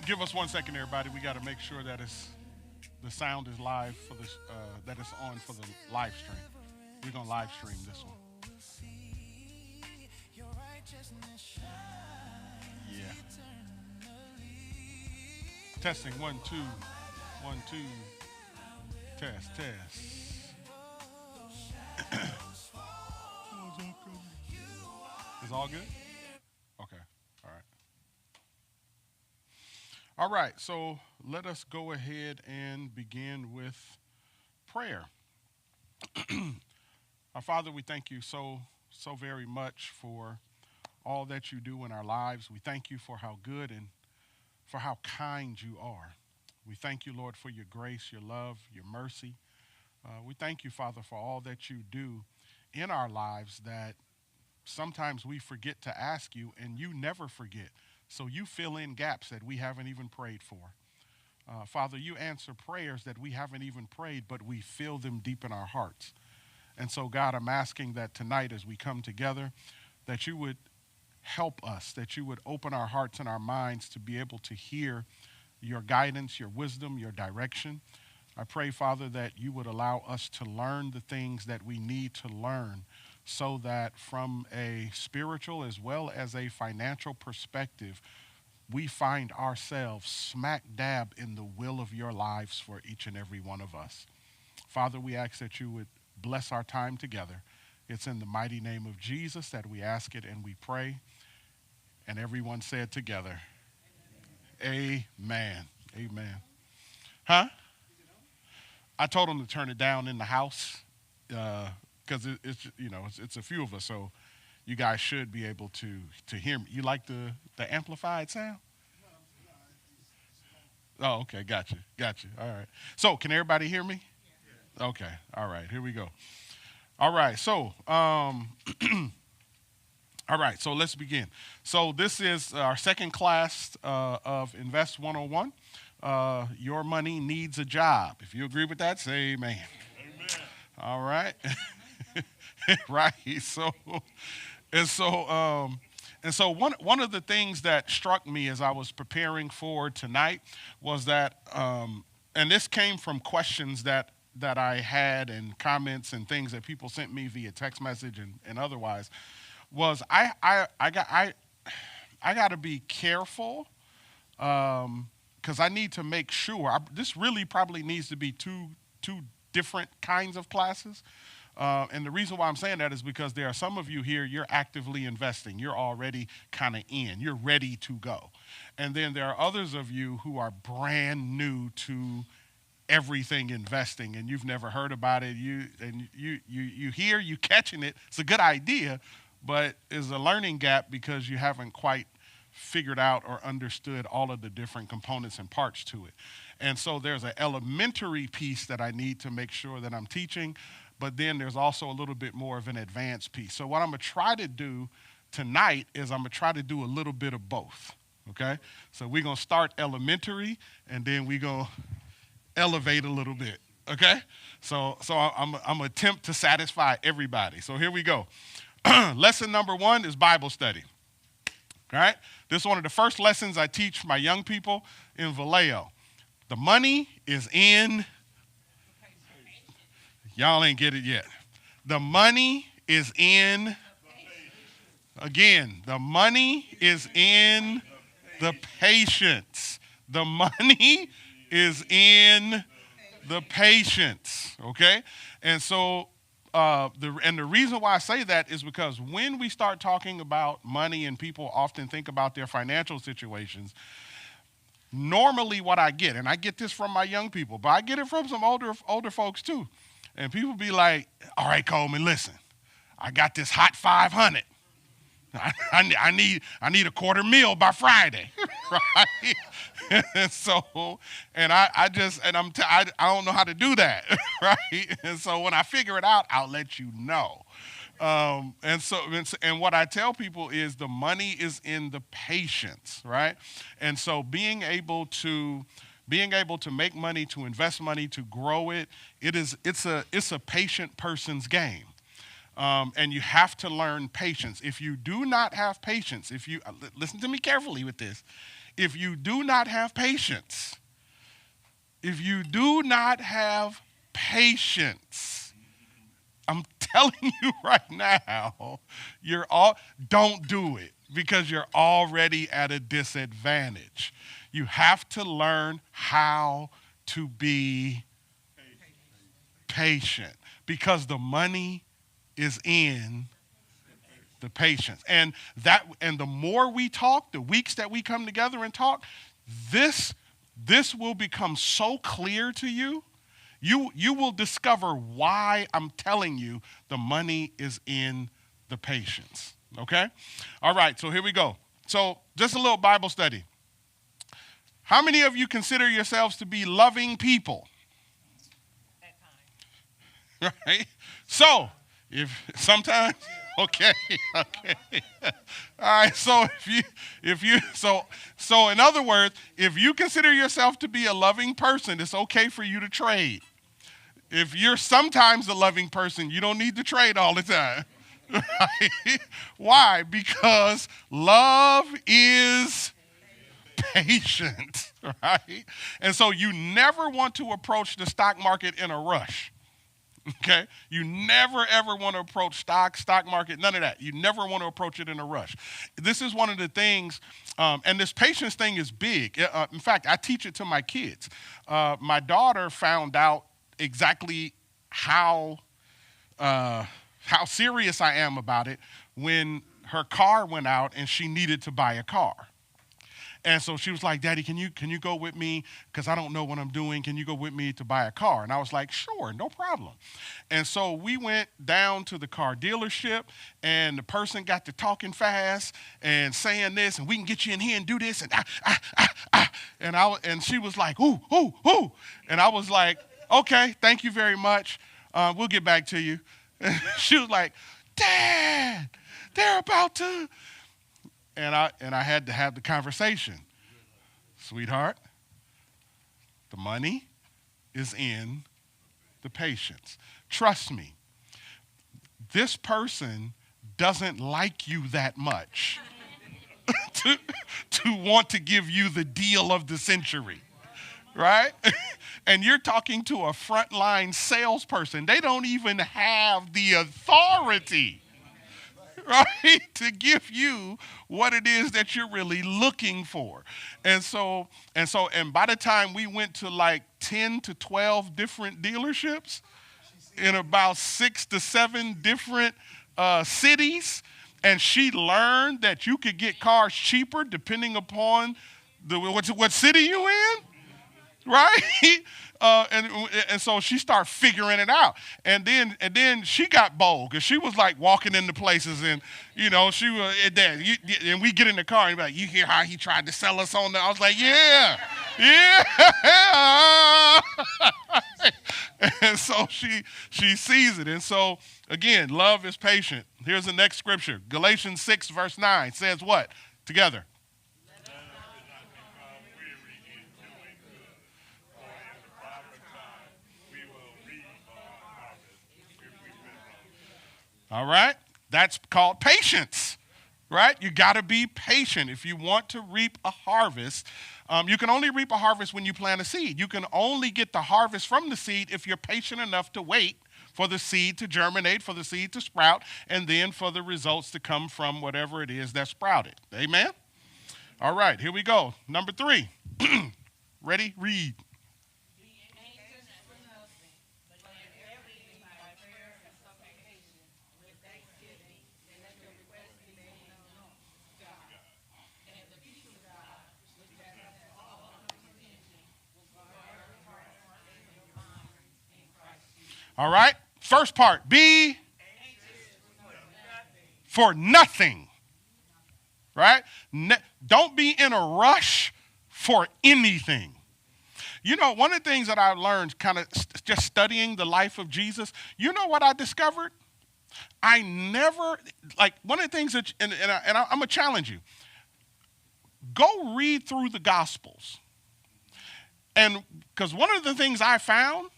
Give us 1 second, everybody. We got to make sure that the sound is live for this, that it's on for the live stream. We're gonna live stream this one. Yeah. Testing 1 2, 1 2. Test test. Is all good? Okay. All right. All right. So let us go ahead and begin with prayer. Our Father, we thank you so very much for all that you do in our lives. We thank you for how good and for how kind you are. We thank you, Lord, for your grace, your love, your mercy. We thank you, Father, for all that you do in our lives that sometimes we forget to ask you, and you never forget. So you fill in gaps that we haven't even prayed for. Father, you answer prayers that we haven't even prayed, but we feel them deep in our hearts. And so, God, I'm asking that tonight as we come together, that you would help us, that you would open our hearts and our minds to be able to hear your guidance, your wisdom, your direction. I pray, Father, that you would allow us to learn the things that we need to learn so that from a spiritual as well as a financial perspective, we find ourselves smack dab in the will of your lives for each and every one of us. Father, we ask that you would bless our time together. It's in the mighty name of Jesus that we ask it and we pray. And everyone said together, Amen. Amen. Huh? I told them to turn it down in the house because it's a few of us, so you guys should be able to hear me. You like the amplified sound? Oh, okay, gotcha. All right. So, can everybody hear me? Okay. All right. Here we go. All right. So, all right. So let's begin. So this is our second class of Invest 101. Your money needs a job. If you agree with that, say amen. All right. Right. And so and so one of the things that struck me as I was preparing for tonight was that and this came from questions that I had and comments and things that people sent me via text message and otherwise was I got to be careful because I need to make sure this really probably needs to be two different kinds of classes. And the reason why I'm saying that is because there are some of you here, you're actively investing. You're already kind of in. You're ready to go. And then there are others of you who are brand new to everything investing and you've never heard about it. You hear, you catching it. It's a good idea, but there's a learning gap because you haven't quite figured out or understood all of the different components and parts to it. And so there's an elementary piece that I need to make sure that I'm teaching, but then there's also a little bit more of an advanced piece. So what I'm going to try to do tonight is I'm going to try to do a little bit of both, okay? So we're going to start elementary, and then we're going to elevate a little bit, okay? So I'm going to attempt to satisfy everybody. So here we go. Lesson number 1 is Bible study. All right? This is one of the first lessons I teach my young people in Vallejo. The money is in, y'all ain't get it yet. The money is in, again, the money is in the patience. The money is in the patience, okay? And so the reason why I say that is because when we start talking about money and people often think about their financial situations, normally what I get, and I get this from my young people, but I get it from some older folks too. And people be like, all right, Coleman, listen, I got this hot 500. I need a quarter meal by Friday, right? And so, and I don't know how to do that, right? And so when I figure it out, I'll let you know. And what I tell people is the money is in the patience, right? And so being able to make money, to invest money, to grow it, it's a patient person's game. And you have to learn patience. If you do not have patience, if you listen to me carefully with this, If you do not have patience, if you do not have patience, I'm telling you right now, don't do it because you're already at a disadvantage. You have to learn how to be patient because the money is in the patience. And the more we talk, the weeks that we come together and talk, this will become so clear to you. You will discover why I'm telling you the money is in the patience. Okay? All right, so here we go. So just a little Bible study. How many of you consider yourselves to be loving people? Right? So, if sometimes, okay. All right, so so in other words, if you consider yourself to be a loving person, it's okay for you to trade. If you're sometimes a loving person, you don't need to trade all the time. Right? Why? Because love is patient, right? And so you never want to approach the stock market in a rush. Okay? You never, ever want to approach stock market, none of that. You never want to approach it in a rush. This is one of the things, and this patience thing is big. In fact, I teach it to my kids. My daughter found out exactly how serious I am about it when her car went out and she needed to buy a car. And so she was like, Daddy, can you go with me? Because I don't know what I'm doing. Can you go with me to buy a car? And I was like, sure, no problem. And so we went down to the car dealership, and the person got to talking fast and saying this, and we can get you in here and do this, and and she was like, ooh. And I was like, okay, thank you very much. We'll get back to you. And she was like, Dad, they're about to. And I had to have the conversation. Sweetheart, the money is in the patience. Trust me, this person doesn't like you that much to want to give you the deal of the century, right? And you're talking to a frontline salesperson. They don't even have the authority, right, to give you what it is that you're really looking for. And by the time we went to like 10 to 12 different dealerships in about 6 to 7 different cities, and she learned that you could get cars cheaper depending upon what city you in, right? And so she started figuring it out, and then she got bold because she was like walking into places, and she was and we get in the car and be like, you hear how he tried to sell us on that? I was like, yeah. And so she sees it, and so again, love is patient. Here's the next scripture, Galatians 6 verse 9 says what? Together. All right? That's called patience, right? You got to be patient. If you want to reap a harvest, you can only reap a harvest when you plant a seed. You can only get the harvest from the seed if you're patient enough to wait for the seed to germinate, for the seed to sprout, and then for the results to come from whatever it is that sprouted. Amen? All right, here we go. Number 3. Ready? Read. All right, first part, be for nothing, right? Don't be in a rush for anything. One of the things that I learned kind of just studying the life of Jesus, you know what I discovered? I never, one of the things that, and I'm going to challenge you, go read through the Gospels. And because one of the things I found,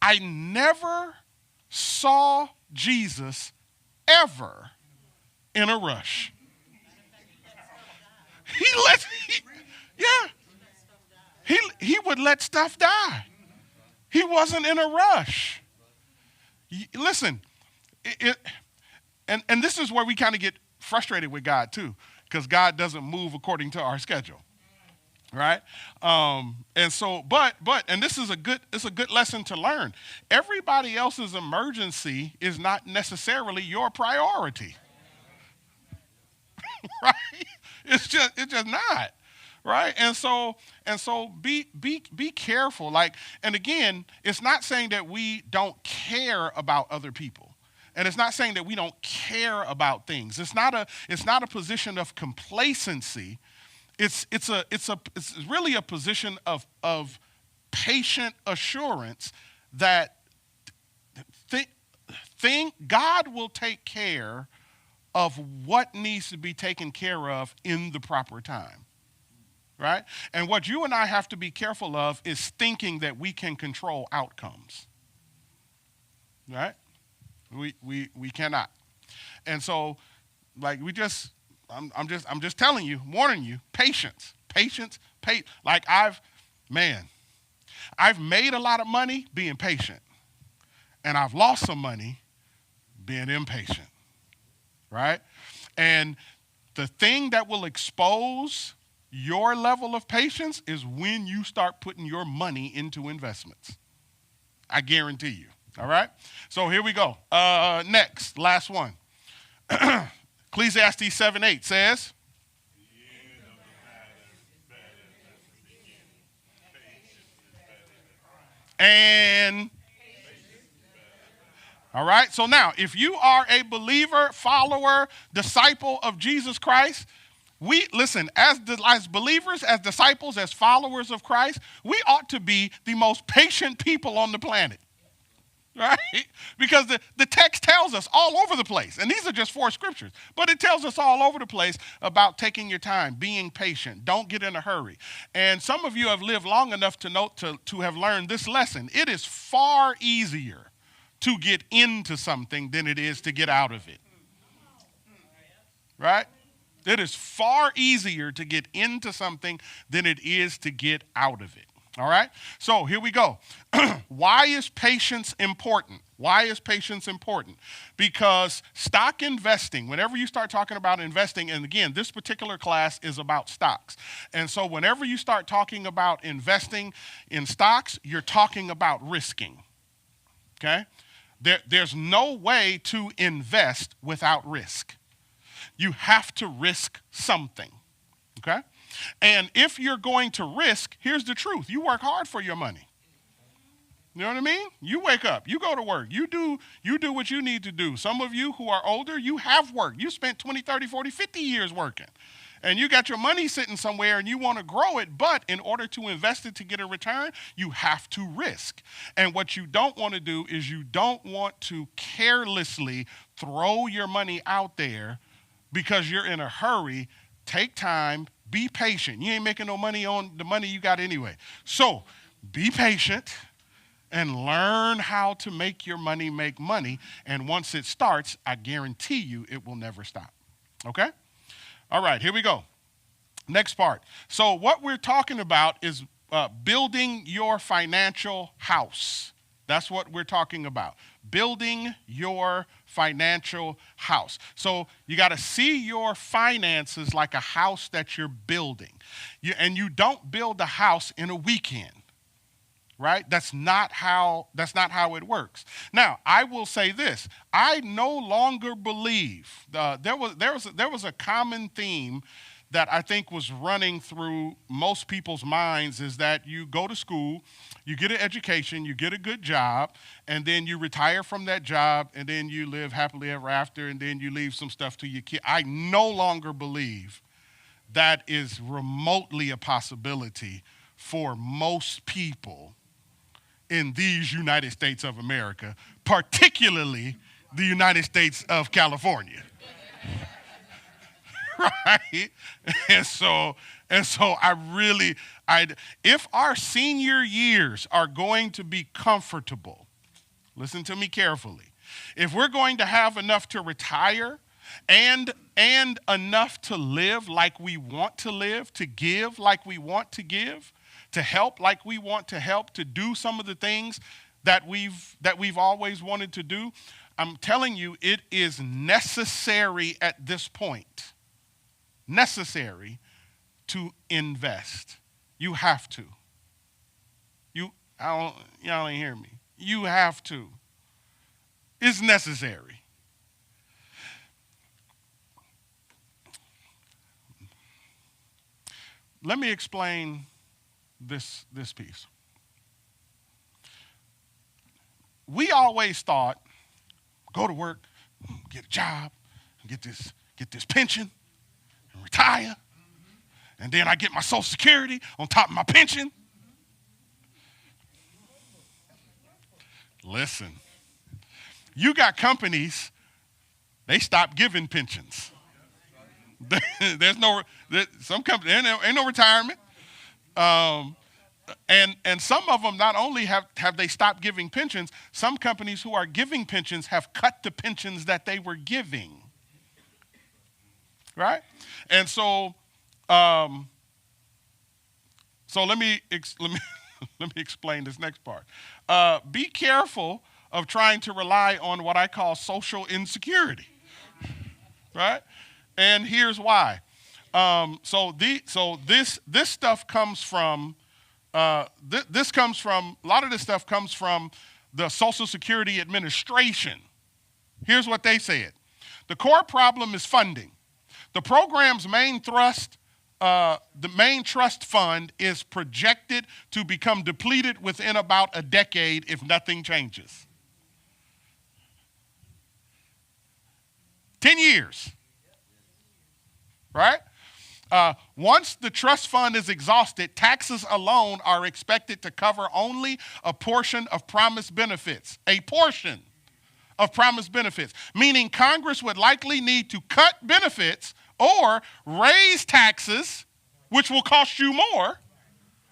I never saw Jesus ever in a rush. He let, he, yeah, he would let stuff die. He wasn't in a rush. Listen, and this is where we kind of get frustrated with God too, because God doesn't move according to our schedule, right? And so, and this is it's a good lesson to learn. Everybody else's emergency is not necessarily your priority, right? It's just not, right? And so be careful. Like, and again, it's not saying that we don't care about other people. And it's not saying that we don't care about things. It's not a position of complacency. It's really a position of patient assurance that God will take care of what needs to be taken care of in the proper time. Right? And what you and I have to be careful of is thinking that we can control outcomes. Right? We cannot. And so, like, I'm just telling you, warning you, patience. Like, I've made a lot of money being patient, and I've lost some money being impatient, right? And the thing that will expose your level of patience is when you start putting your money into investments. I guarantee you. All right? So here we go. Next, last one. Ecclesiastes 7:8 says, and all right, so now if you are a believer, follower, disciple of Jesus Christ, we listen, as believers, as disciples, as followers of Christ, we ought to be the most patient people on the planet. Right? Because the text tells us all over the place, and these are just 4 scriptures, but it tells us all over the place about taking your time, being patient, don't get in a hurry. And some of you have lived long enough to have learned this lesson. It is far easier to get into something than it is to get out of it. Right? It is far easier to get into something than it is to get out of it. All right? So here we go. Why is patience important? Why is patience important? Because stock investing, whenever you start talking about investing, and again, this particular class is about stocks. And so whenever you start talking about investing in stocks, you're talking about risking. Okay? There's no way to invest without risk. You have to risk something. Okay? And if you're going to risk, here's the truth. You work hard for your money. You know what I mean? You wake up, you go to work, you do what you need to do. Some of you who are older, you have worked. You spent 20, 30, 40, 50 years working. And you got your money sitting somewhere and you want to grow it, but in order to invest it to get a return, you have to risk. And what you don't want to do is you don't want to carelessly throw your money out there because you're in a hurry. Take time. Be patient. You ain't making no money on the money you got anyway. So be patient and learn how to make your money make money. And once it starts, I guarantee you it will never stop. Okay? All right, here we go. Next part. So what we're talking about is building your financial house. That's what we're talking about. Building your financial house. So you got to see your finances like a house that you're building. And you don't build a house in a weekend, right? That's not how it works. Now, I will say this. I no longer believe there was a common theme that I think was running through most people's minds is that you go to school, you get an education, you get a good job, and then you retire from that job, and then you live happily ever after, and then you leave some stuff to your kid. I no longer believe that is remotely a possibility for most people in these United States of America, particularly the United States of California. Right? And so if our senior years are going to be comfortable, listen to me carefully. If we're going to have enough to retire and enough to live like we want to live, to give like we want to give, to help like we want to help, to do some of the things that we've always wanted to do. I'm telling you, it is necessary at this point. Necessary to invest. You have to. Y'all ain't hear me. You have to. It's necessary. Let me explain this piece. We always thought, go to work, get a job, get this pension, and retire, and then I get my Social Security on top of my pension. Listen, you got companies, they stop giving pensions. Some companies, ain't no retirement. And some of them not only have they stopped giving pensions, some companies who are giving pensions have cut the pensions that they were giving. Right? And so let me let me explain this next part. Be careful of trying to rely on what I call social insecurity. Right? And here's why. This stuff comes from a lot of this stuff comes from the Social Security Administration. Here's what they said. The core problem is funding. The program's main trust fund is projected to become depleted within about a decade if nothing changes. 10 years. Right? Once the trust fund is exhausted, taxes alone are expected to cover only a portion of promised benefits. A portion of promised benefits. Meaning Congress would likely need to cut benefits or raise taxes, which will cost you more,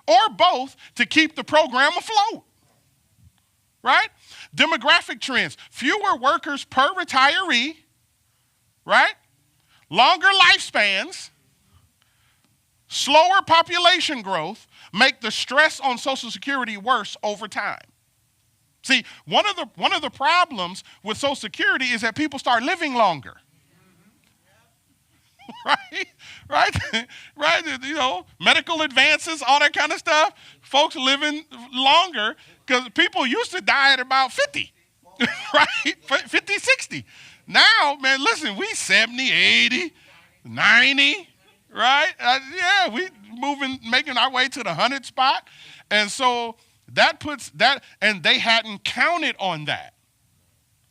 or both to keep the program afloat. Right? Demographic trends. Fewer workers per retiree. Right? Longer lifespans, slower population growth make the stress on Social Security worse over time. See, one of the problems with Social Security is that people start living longer. Right? Right? You know, medical advances, all that kind of stuff. Folks living longer because people used to die at about 50. Right? 50, 60. Now, man, listen, we 70, 80, 90, right? We making our way to the 100 spot. And so that puts that, and they hadn't counted on that,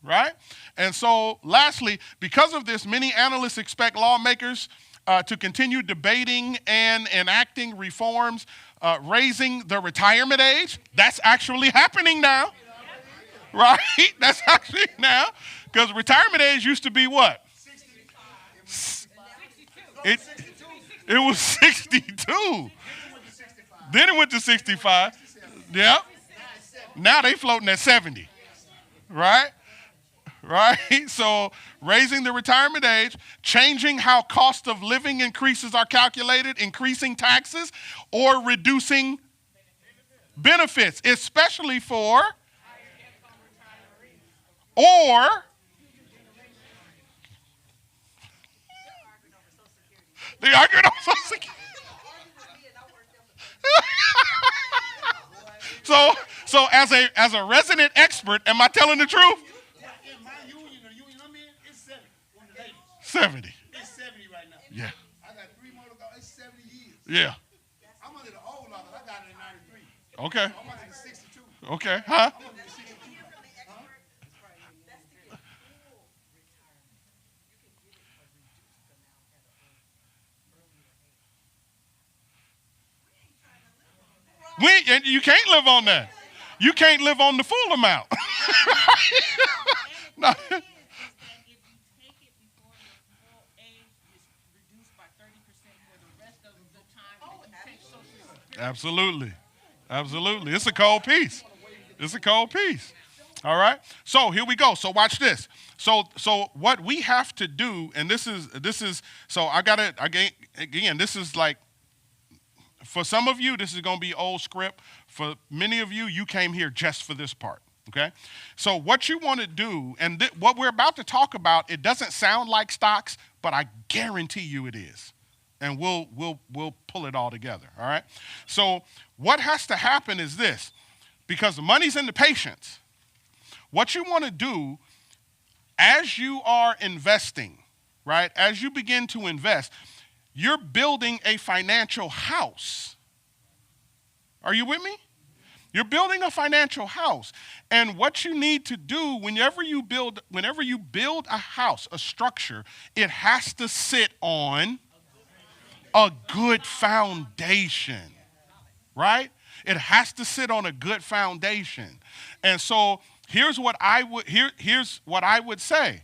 right? And so lastly, because of this, many analysts expect lawmakers to continue debating and enacting reforms, raising the retirement age. That's actually happening now, right? That's actually now. Because retirement age used to be what? 62. It was 62. Then it went to 65. Yep. Now they floating at 70. Right? Right? So raising the retirement age, changing how cost of living increases are calculated, increasing taxes, or reducing benefits, especially for or they arguing on Social Security. So as a resident expert, am I telling the truth? In my union, the union I'm in, it's 70 on the ladies. 70. It's 70 right now. Yeah. I got 3 more to go. It's 70 years. Yeah. I'm under the old law. I got it in 93. Okay. I'm under the 62. Okay. Huh? I'm under the 62. And you can't live on that. You can't live on the full amount. No. Absolutely. Absolutely. It's a cold piece. It's a cold piece. All right. So here we go. So watch this. So what we have to do, and this is so I got it again. This is like for some of you, this is going to be old script. For many of you, you came here just for this part. Okay. So what you want to do, and what we're about to talk about, it doesn't sound like stocks, but I guarantee you it is. And we'll pull it all together. All right. So what has to happen is this, because the money's in the patience. What you want to do as you are investing, right? As you begin to invest, you're building a financial house. Are you with me? You're building a financial house. And what you need to do whenever you build a house, a structure, it has to sit on a good foundation, right? It has to sit on a good foundation. And so here's what I would say.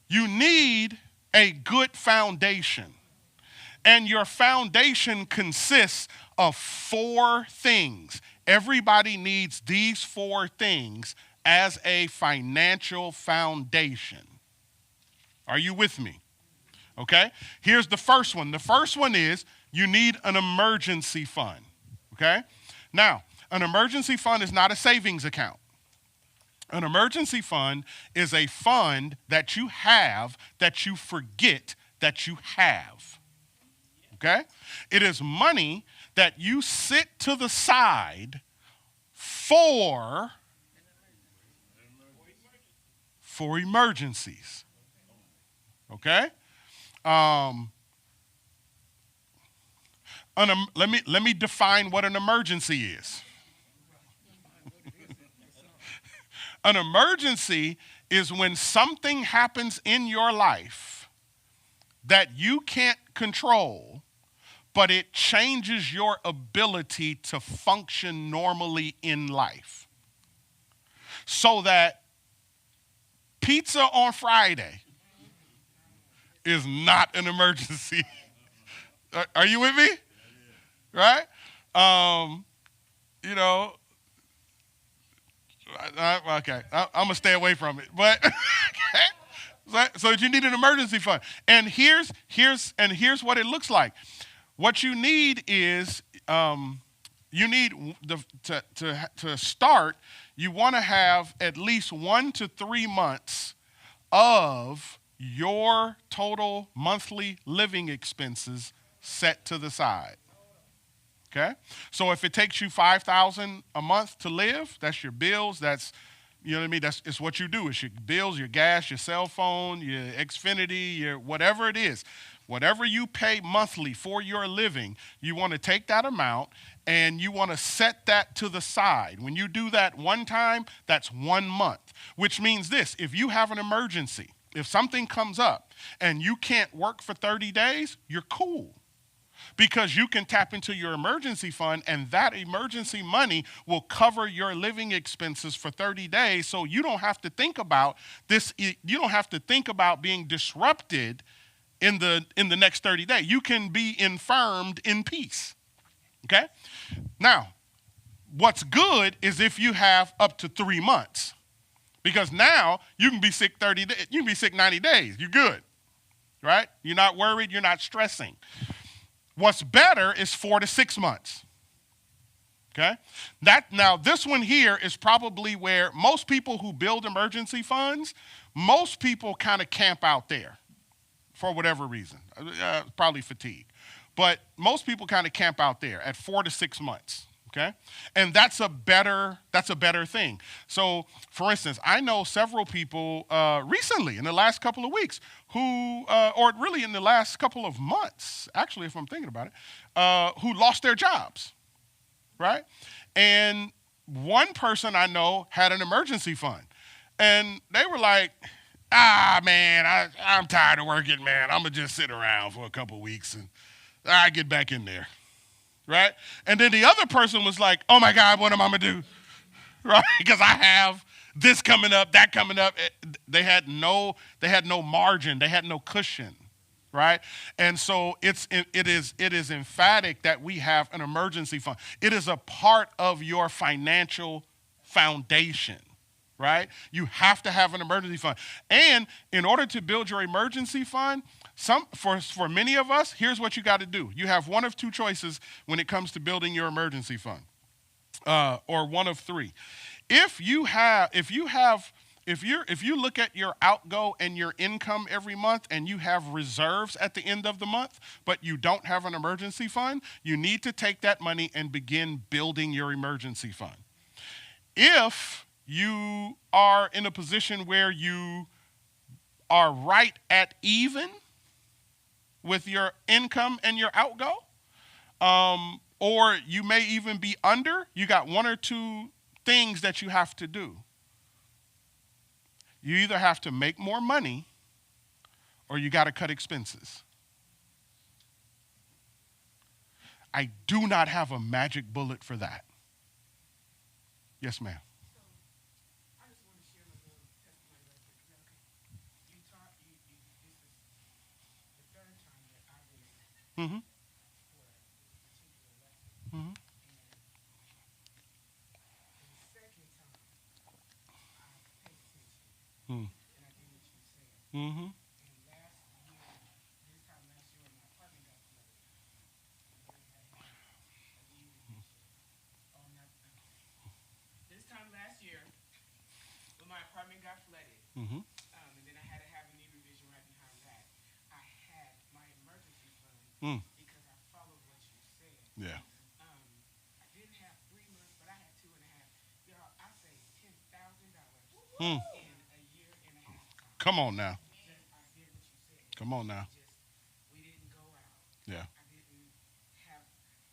You need a good foundation. And your foundation consists of 4 things. Everybody needs these 4 things as a financial foundation. Are you with me? Okay? Here's the first one. The first one is you need an emergency fund. Okay? Now, an emergency fund is not a savings account. An emergency fund is a fund that you have that you forget that you have. Okay? It is money that you sit to the side for emergencies. Okay? Let me define what an emergency is. An emergency is when something happens in your life that you can't control, but it changes your ability to function normally in life. So that pizza on Friday is not an emergency. Are you with me? Right? You know, okay, I'm going to stay away from it. But okay. So you need an emergency fund. And here's what it looks like. What you need is you need to start, you want to have at least 1 to 3 months of your total monthly living expenses set to the side. Okay? So if it takes you $5,000 a month to live, that's your bills, that's, you know what I mean? It's what you do. It's your bills, your gas, your cell phone, your Xfinity, your whatever it is. Whatever you pay monthly for your living, you want to take that amount and you want to set that to the side. When you do that one time, that's 1 month, which means this: if you have an emergency, if something comes up and you can't work for 30 days, you're cool. Because you can tap into your emergency fund, and that emergency money will cover your living expenses for 30 days. So you don't have to think about this. You don't have to think about being disrupted in the next 30 days. You can be infirmed in peace. Okay? Now, what's good is if you have up to 3 months. Because now you can be sick 30 days, you can be sick 90 days. You're good. Right? You're not worried, you're not stressing. What's better is 4 to 6 months. Okay? Now this one here is probably where most people who build emergency funds, most people kind of camp out there for whatever reason. Probably fatigue. But most people kind of camp out there at 4 to 6 months. Okay? And that's a better thing. So, for instance, I know several people recently in the last couple of weeks who, or really in the last couple of months, actually, if I'm thinking about it, who lost their jobs, right? And one person I know had an emergency fund. And they were like, man, I'm tired of working, man. I'm going to just sit around for a couple of weeks and I get back in there. Right? And then the other person was like, oh my God, what am I going to do? Right? Because I have this coming up, that coming up. They had no margin. They had no cushion. Right? And so it is emphatic that we have an emergency fund. It is a part of your financial foundation, right? You have to have an emergency fund. And in order to build your emergency fund, for many of us, here's what you got to do. You have one of two choices when it comes to building your emergency fund, or one of three. If you have, if you have, if you look at your outgo and your income every month and you have reserves at the end of the month, but you don't have an emergency fund, you need to take that money and begin building your emergency fund. If you are in a position where you are right at even with your income and your outgo, or you may even be under, you got one or two things that you have to do. You either have to make more money or you got to cut expenses. I do not have a magic bullet for that. Yes, ma'am. I just want to share my little testimony real quick. Is that okay? You taught you, this is the third time that I've been Mm-hmm. for this particular lesson. Mm-hmm. And the second time I paid attention Mm-hmm. and I did what you said. Mm-hmm. And last year, this time last year, my apartment got flooded. And then I had a new eviction. Oh, not this time last year, when my apartment got flooded, Mm-hmm. and then I had to have a knee revision right behind that. I had my emergency fund Mm. because I followed what you said. Yeah. I didn't have 3 months, but I had 2.5. Y'all, I saved $10,000 Mm. in a year and a half time. Come on now. Just I did what you said. Come on now. Just we didn't go out. Yeah. I didn't have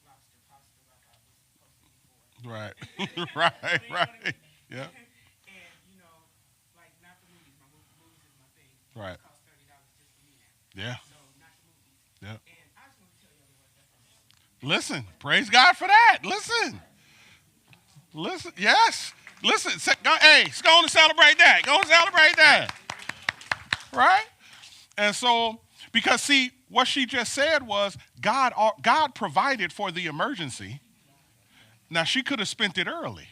lobster pasta like I was supposed to before. Right. You right. know what I Right. mean? Yeah. And you know, like not the movies. My movies is my thing. Right. It costs $30 just for me now. Yeah. So not the movies. Yeah. And I just want to tell you what that's all. Listen. Praise God for that. Listen. Listen. Yes. Listen. Hey, let's go on and celebrate that. Go and celebrate that. Right? And so, because see, what she just said was God provided for the emergency. Now, she could have spent it early,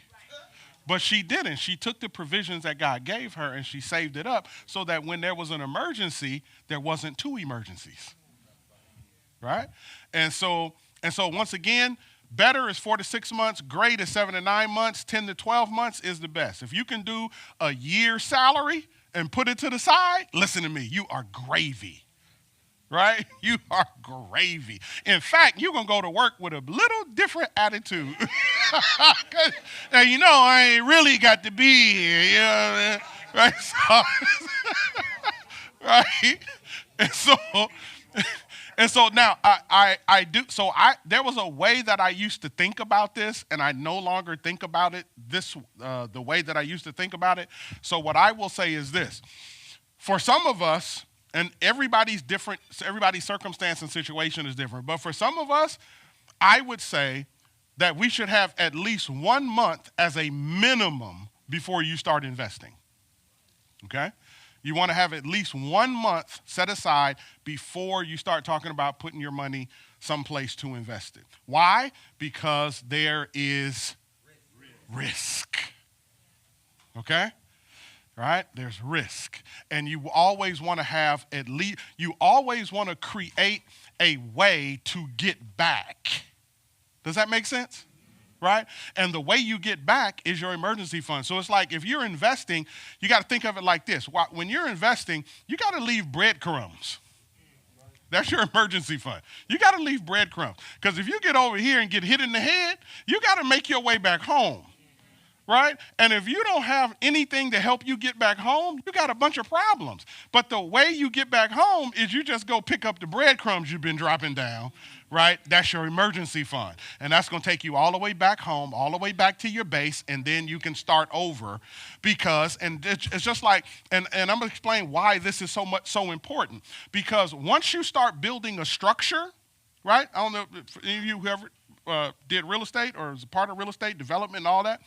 but she didn't. She took the provisions that God gave her and she saved it up so that when there was an emergency, there wasn't two emergencies. Right? And so once again, better is 4 to 6 months. Great is 7 to 9 months. 10 to 12 months is the best. If you can do a year's salary and put it to the side, listen to me, you are gravy. Right? You are gravy. In fact, you're going to go to work with a little different attitude. Now, you know, I ain't really got to be here. You know what I mean? Right? So, right? And so now I do. So there was a way that I used to think about this, and I no longer think about it the way that I used to think about it. So what I will say is this. For some of us, and everybody's different, everybody's circumstance and situation is different. But for some of us, I would say that we should have at least 1 month as a minimum before you start investing. Okay? You want to have at least 1 month set aside before you start talking about putting your money someplace to invest it. Why? Because there is risk. Okay? Right? There's risk. And you always want to have you always want to create a way to get back. Does that make sense? Right? And the way you get back is your emergency fund. So it's like if you're investing, you got to think of it like this. When you're investing, you got to leave breadcrumbs. That's your emergency fund. You got to leave breadcrumbs. Because if you get over here and get hit in the head, you got to make your way back home. Right? And if you don't have anything to help you get back home, you got a bunch of problems. But the way you get back home is you just go pick up the breadcrumbs you've been dropping down, right? That's your emergency fund. And that's going to take you all the way back home, all the way back to your base, and then you can start over because, and it's just like, and I'm going to explain why this is so important. Because once you start building a structure, right? I don't know if any of you who ever did real estate or is a part of real estate development and all that.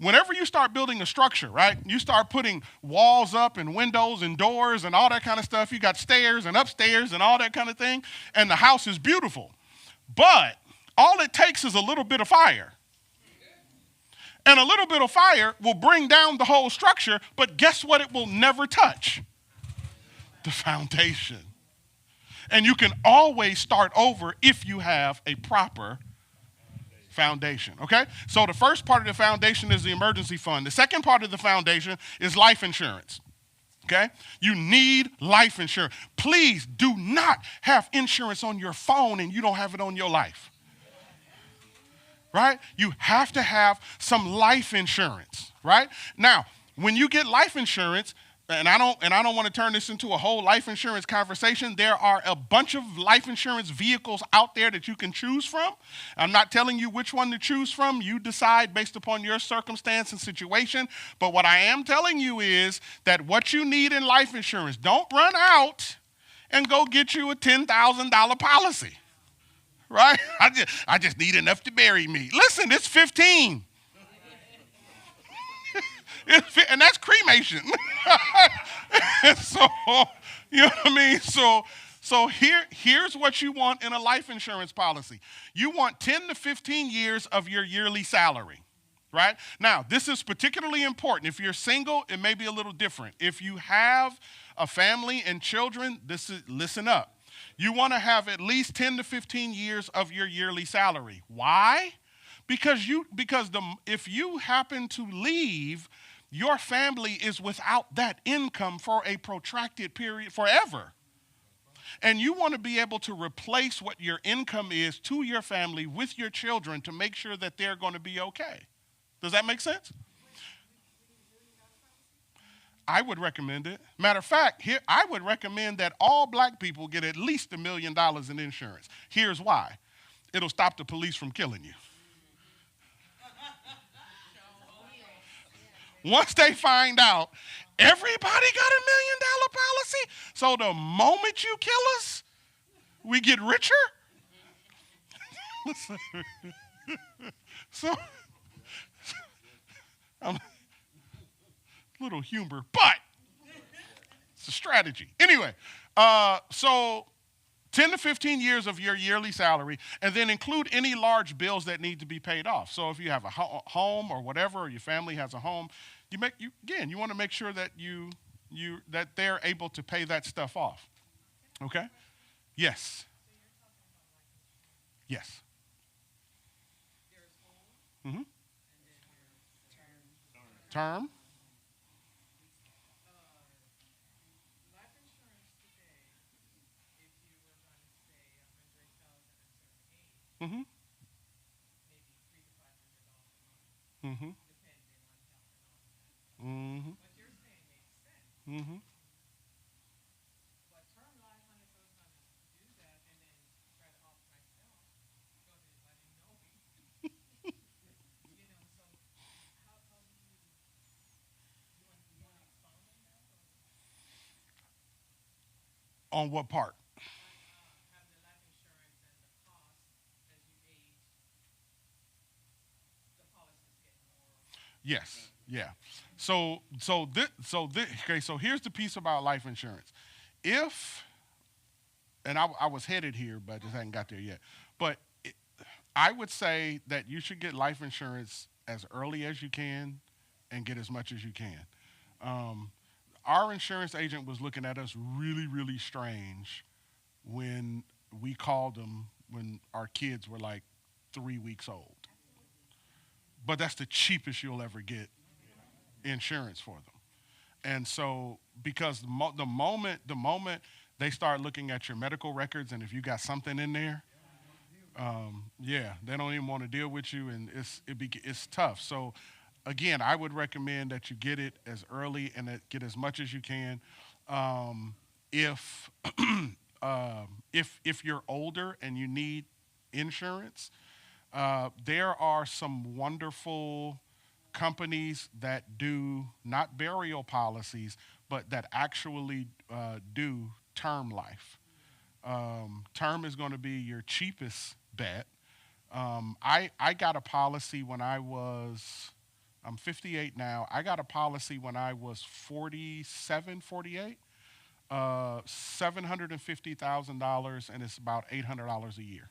Whenever you start building a structure, right, you start putting walls up and windows and doors and all that kind of stuff. You got stairs and upstairs and all that kind of thing, and the house is beautiful. But all it takes is a little bit of fire. And a little bit of fire will bring down the whole structure, but guess what it will never touch? The foundation. And you can always start over if you have a proper foundation, okay? So the first part of the foundation is the emergency fund. The second part of the foundation is life insurance. Okay? You need life insurance. Please do not have insurance on your phone and you don't have it on your life. Right? You have to have some life insurance, right? Now, when you get life insurance, and I don't want to turn this into a whole life insurance conversation. There are a bunch of life insurance vehicles out there that you can choose from. I'm not telling you which one to choose from. You decide based upon your circumstance and situation. But what I am telling you is that what you need in life insurance, don't run out and go get you a $10,000 policy. Right? I just need enough to bury me. Listen, it's 15. And that's cremation. So, you know what I mean? So here's what you want in a life insurance policy. You want 10 to 15 years of your yearly salary, right? Now, this is particularly important. If you're single, it may be a little different. If you have a family and children, listen up. You want to have at least 10 to 15 years of your yearly salary. Why? Because if you happen to leave, your family is without that income for a protracted period, forever. And you want to be able to replace what your income is to your family with your children to make sure that they're going to be okay. Does that make sense? I would recommend it. Matter of fact, I would recommend that all black people get at least $1 million in insurance. Here's why. It'll stop the police from killing you. Once they find out everybody got $1 million policy, so the moment you kill us, we get richer. So, little humor, but it's a strategy. Anyway, so 10 to 15 years of your yearly salary, and then include any large bills that need to be paid off. So if you have a home or whatever, or your family has a home, you want to make sure that that they're able to pay that stuff off. Okay? Yes. Yes. Mm-hmm. Term. Mm-hmm. Mm-hmm. Mm-hmm. Mm-hmm. On what part? Yes. Yeah. Okay. So here's the piece about life insurance. I was headed here, but I just hadn't got there yet. But I would say that you should get life insurance as early as you can, and get as much as you can. Um, our insurance agent was looking at us really, really strange when we called them when our kids were like 3 weeks old. But that's the cheapest you'll ever get insurance for them. And so, because the moment they start looking at your medical records, and if you got something in there, they don't even want to deal with you, and it's tough. So, again, I would recommend that you get it as early and get as much as you can. If if you're older and you need insurance, there are some wonderful companies that do not burial policies, but that actually do term life. Term is going to be your cheapest bet. I got a policy when I'm 58 now. I got a policy when I was 47, 48, $750,000, and it's about $800 a year.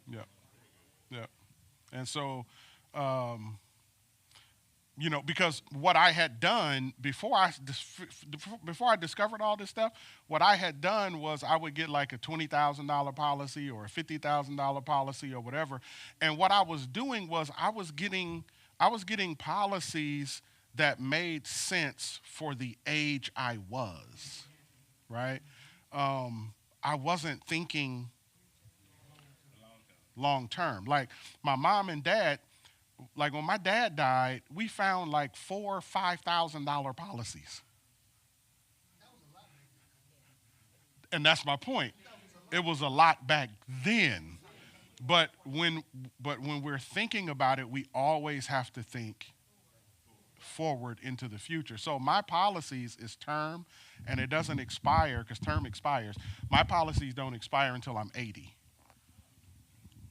Yep. Yep. And so, um, because what I had done before I discovered all this stuff, what I had done was I would get like a $20,000 policy or a $50,000 policy or whatever, and what I was doing was I was getting policies that made sense for the age I was, right? I wasn't thinking long term. Like my mom and dad, like when my dad died, we found like $4,000, $5,000 policies, and that's my point. It was a lot back then, but when we're thinking about it, we always have to think forward into the future. So my policies is term, and it doesn't expire because term expires. My policies don't expire until I'm 80,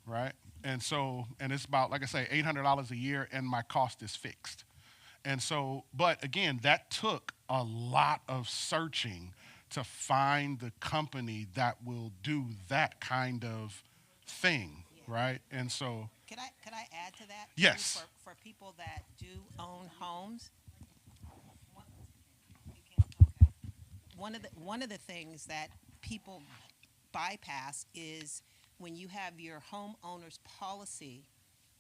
right? And it's about, like I say, $800 a year, and my cost is fixed. And so, but again, that took a lot of searching to find the company that will do that kind of thing, Yeah. right? And so, Could I add to that? too, yes. For people that do own homes, one, you can, okay. One of the things that people bypass is when you have your homeowner's policy,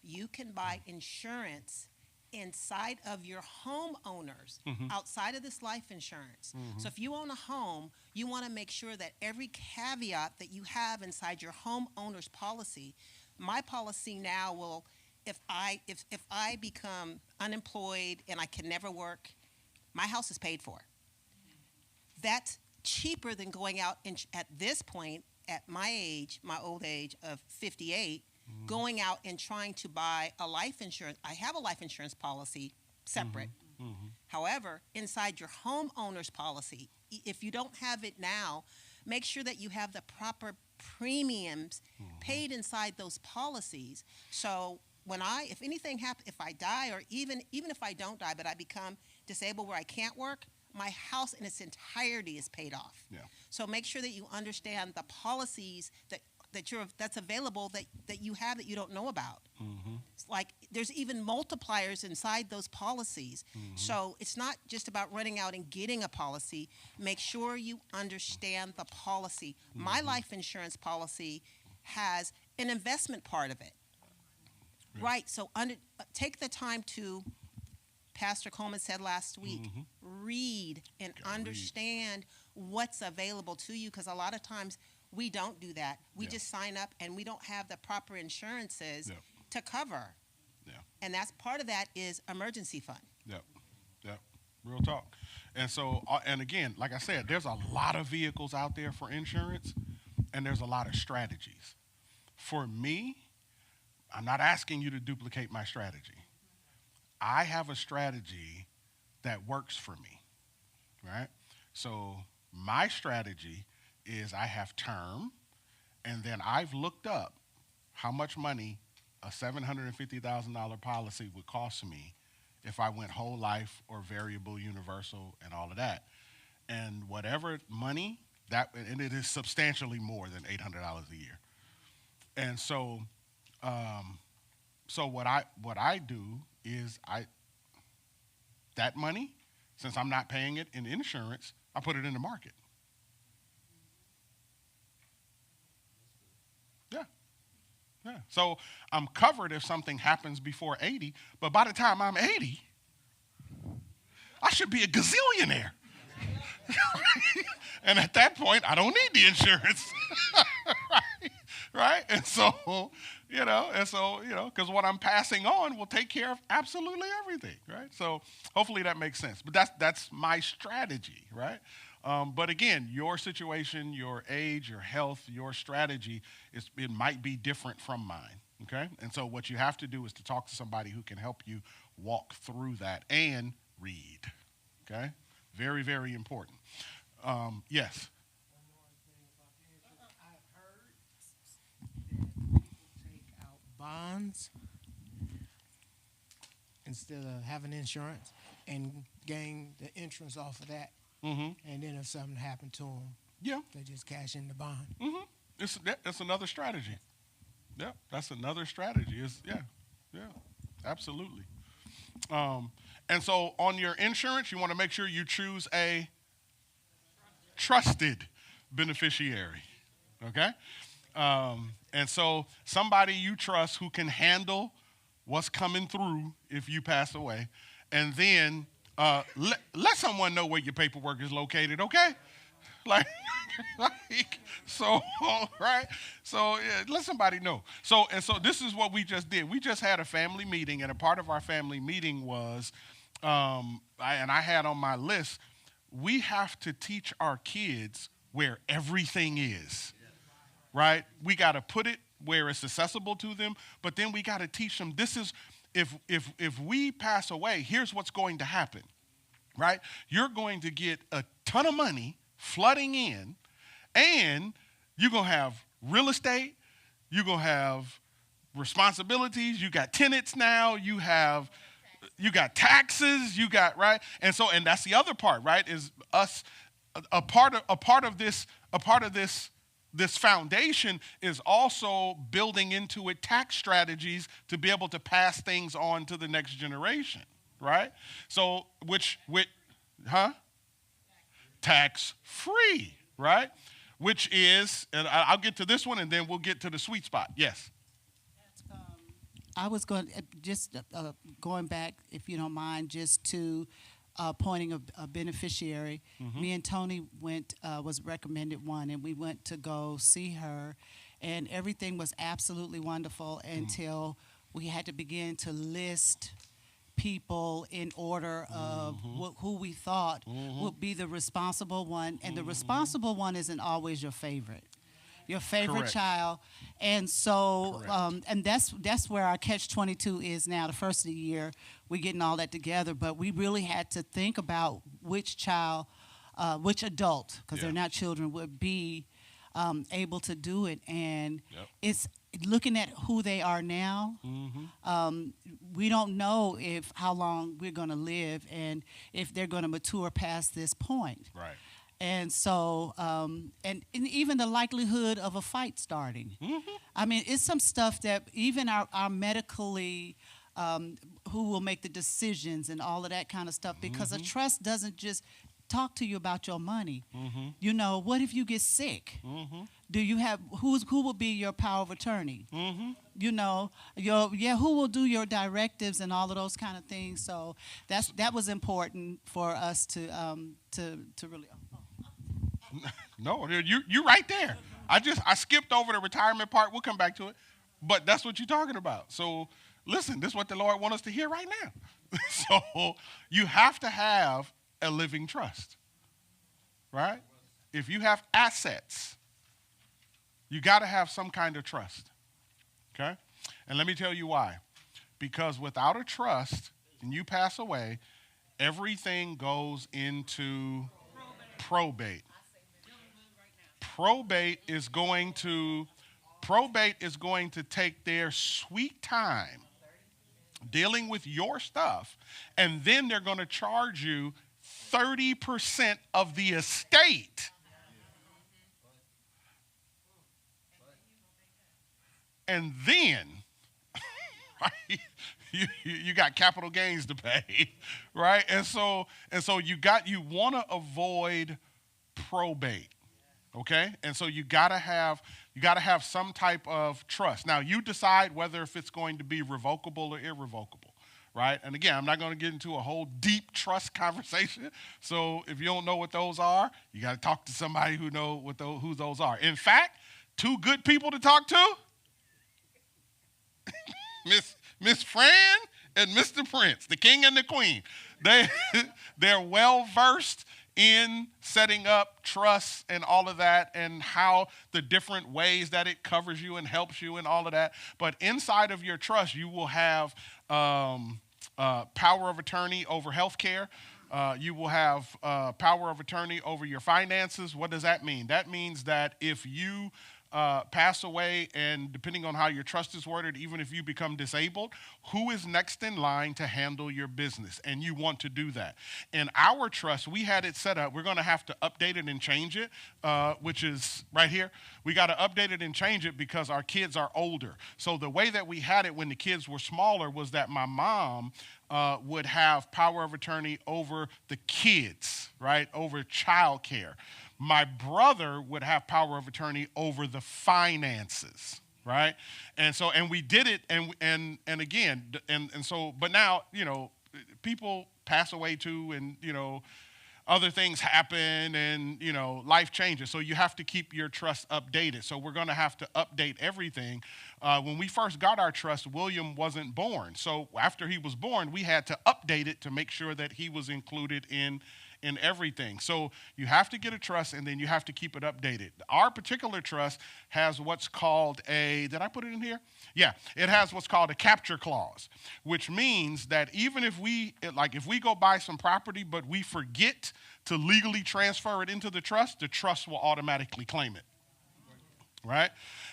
you can buy insurance inside of your homeowners, outside of this life insurance. So if you own a home, you want to make sure that every caveat that you have inside your homeowner's policy, my policy now will, if I become unemployed and I can never work, my house is paid for. That's cheaper than going out at this point, at my age, my old age of 58, going out and trying to buy a life insurance. I have a life insurance policy separate. However, inside your homeowner's policy, if you don't have it now, make sure that you have the proper premiums paid inside those policies. So if anything happens, if I die, or even if I don't die, but I become disabled where I can't work, my house in its entirety is paid off. Yeah. So make sure that you understand the policies that's available that you have that you don't know about. It's like there's even multipliers inside those policies. So it's not just about running out and getting a policy. Make sure you understand the policy. My life insurance policy has an investment part of it. Yeah. Right. So take the time to, Pastor Coleman said last week, read and Gotta read. understand what's available to you, because a lot of times we don't do that. We Yeah. just sign up and we don't have the proper insurances Yep. to cover. Yeah. And that's part of that is emergency fund. Yep. Yep. Real talk. And so, and again, like I said, there's a lot of vehicles out there for insurance, and there's a lot of strategies. For me, I'm not asking you to duplicate my strategy. I have a strategy that works for me, right? So my strategy is I have term, and then I've looked up how much money a $750,000 policy would cost me if I went whole life or variable universal and all of that. And whatever money and it is substantially more than $800 a year. And so, so what I do is that money, since I'm not paying it in insurance, I put it in the market. Yeah. Yeah. So I'm covered if something happens before 80, but by the time I'm 80, I should be a gazillionaire. And at that point, I don't need the insurance. Right? Right? And so, because what I'm passing on will take care of absolutely everything, right? So hopefully that makes sense. But that's my strategy, right? But again, your situation, your age, your health, your strategy, it might be different from mine, okay? And so what you have to do is to talk to somebody who can help you walk through that and read, okay? Very, very important. Yes. I've heard that people take out bonds instead of having insurance and gain the interest off of that. Mm-hmm. And then if something happened to them, Yeah. they just cash in the bond. Mm-hmm. That's another strategy. Yeah, that's another strategy. Yeah. Yeah, absolutely. Um, and so on your insurance, you want to make sure you choose a trusted beneficiary. Okay? And so somebody you trust who can handle what's coming through if you pass away. And then let someone know where your paperwork is located, okay? Like, so, right? So, yeah, let somebody know. So this is what we just did. We just had a family meeting, and a part of our family meeting was, I had on my list, we have to teach our kids where everything is, right? We got to put it where it's accessible to them, but then we got to teach them this is, if we pass away, here's what's going to happen, right? You're going to get a ton of money flooding in, and you're going to have real estate, you're going to have responsibilities, you got tenants now, you got taxes, you got, right? And that's the other part, right? Is us a part of this foundation is also building into it tax strategies to be able to pass things on to the next generation, right? So which huh? Tax free, right? Which is, and I'll get to this one and then we'll get to the sweet spot. Yes. I was going back, if you don't mind, just to pointing a beneficiary. Me and Tony was recommended one, and we went to go see her, and everything was absolutely wonderful until we had to begin to list people in order of who we thought would be the responsible one, and the responsible one isn't always your favorite Correct. child. And so Correct. and that's where our catch-22 is now. The first of the year we're getting all that together, but we really had to think about which child, which adult, because Yeah. they're not children, would be able to do it. And Yep. it's looking at who they are now. We don't know if how long we're going to live and if they're going to mature past this point. Right. And so, and even the likelihood of a fight starting. I mean, it's some stuff that even our medically, who will make the decisions and all of that kind of stuff, because a trust doesn't just talk to you about your money. You know, what if you get sick? Do you have who will be your power of attorney? You know, who will do your directives and all of those kind of things. So that was important for us to really. No, you right there. I skipped over the retirement part. We'll come back to it. But that's what you're talking about. So listen, this is what the Lord wants us to hear right now. So you have to have a living trust. Right? If you have assets, you got to have some kind of trust. Okay? And let me tell you why. Because without a trust, and you pass away, everything goes into probate. Probate is going to take their sweet time dealing with your stuff, and then they're going to charge you 30% of the estate. And then right, you got capital gains to pay, right? And so you want to avoid probate. Okay? And so you gotta have some type of trust. Now you decide whether if it's going to be revocable or irrevocable, right? And again, I'm not going to get into a whole deep trust conversation. So if you don't know what those are, you got to talk to somebody who know who those are. In fact, two good people to talk to, Miss Fran and Mr. Prince, the king and the queen. They're well versed in setting up trusts and all of that, and how the different ways that it covers you and helps you and all of that. But inside of your trust, you will have power of attorney over health care. You will have power of attorney over your finances. What does that mean? That means that if you pass away, and depending on how your trust is worded, even if you become disabled, who is next in line to handle your business? And you want to do that. In our trust, we had it set up. We're going to have to update it and change it, which is right here. We got to update it and change it because our kids are older. So the way that we had it when the kids were smaller was that my mom would have power of attorney over the kids, right, over child care. My brother would have power of attorney over the finances, right? And so, and we did it, and again, and so, but now, people pass away too, and, other things happen, and, life changes. So you have to keep your trust updated. So we're going to have to update everything. When we first got our trust, William wasn't born. So after he was born, we had to update it to make sure that he was included in everything. So you have to get a trust, and then you have to keep it updated. Our particular trust has what's called did I put it in here? Yeah, it has what's called a capture clause, which means that even if we go buy some property, but we forget to legally transfer it into the trust will automatically claim it. Right?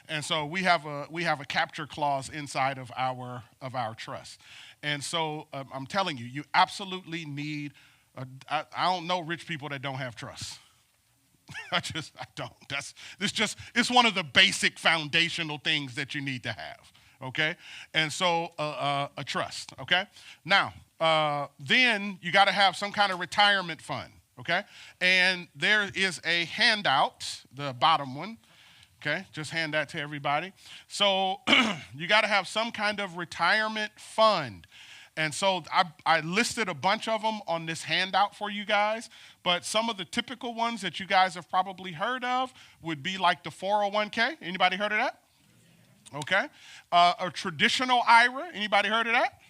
And so we have a capture clause inside of our trust. And so I'm telling you, you absolutely need I don't know rich people that don't have trust. I don't. It's one of the basic foundational things that you need to have. Okay, and so a trust. Okay, now then you got to have some kind of retirement fund. Okay, and there is a handout, the bottom one. Okay, just hand that to everybody. So you got to have some kind of retirement fund. And so I listed a bunch of them on this handout for you guys, but some of the typical ones that you guys have probably heard of would be like the 401k. Anybody heard of that? Okay. A traditional IRA. Anybody heard of that?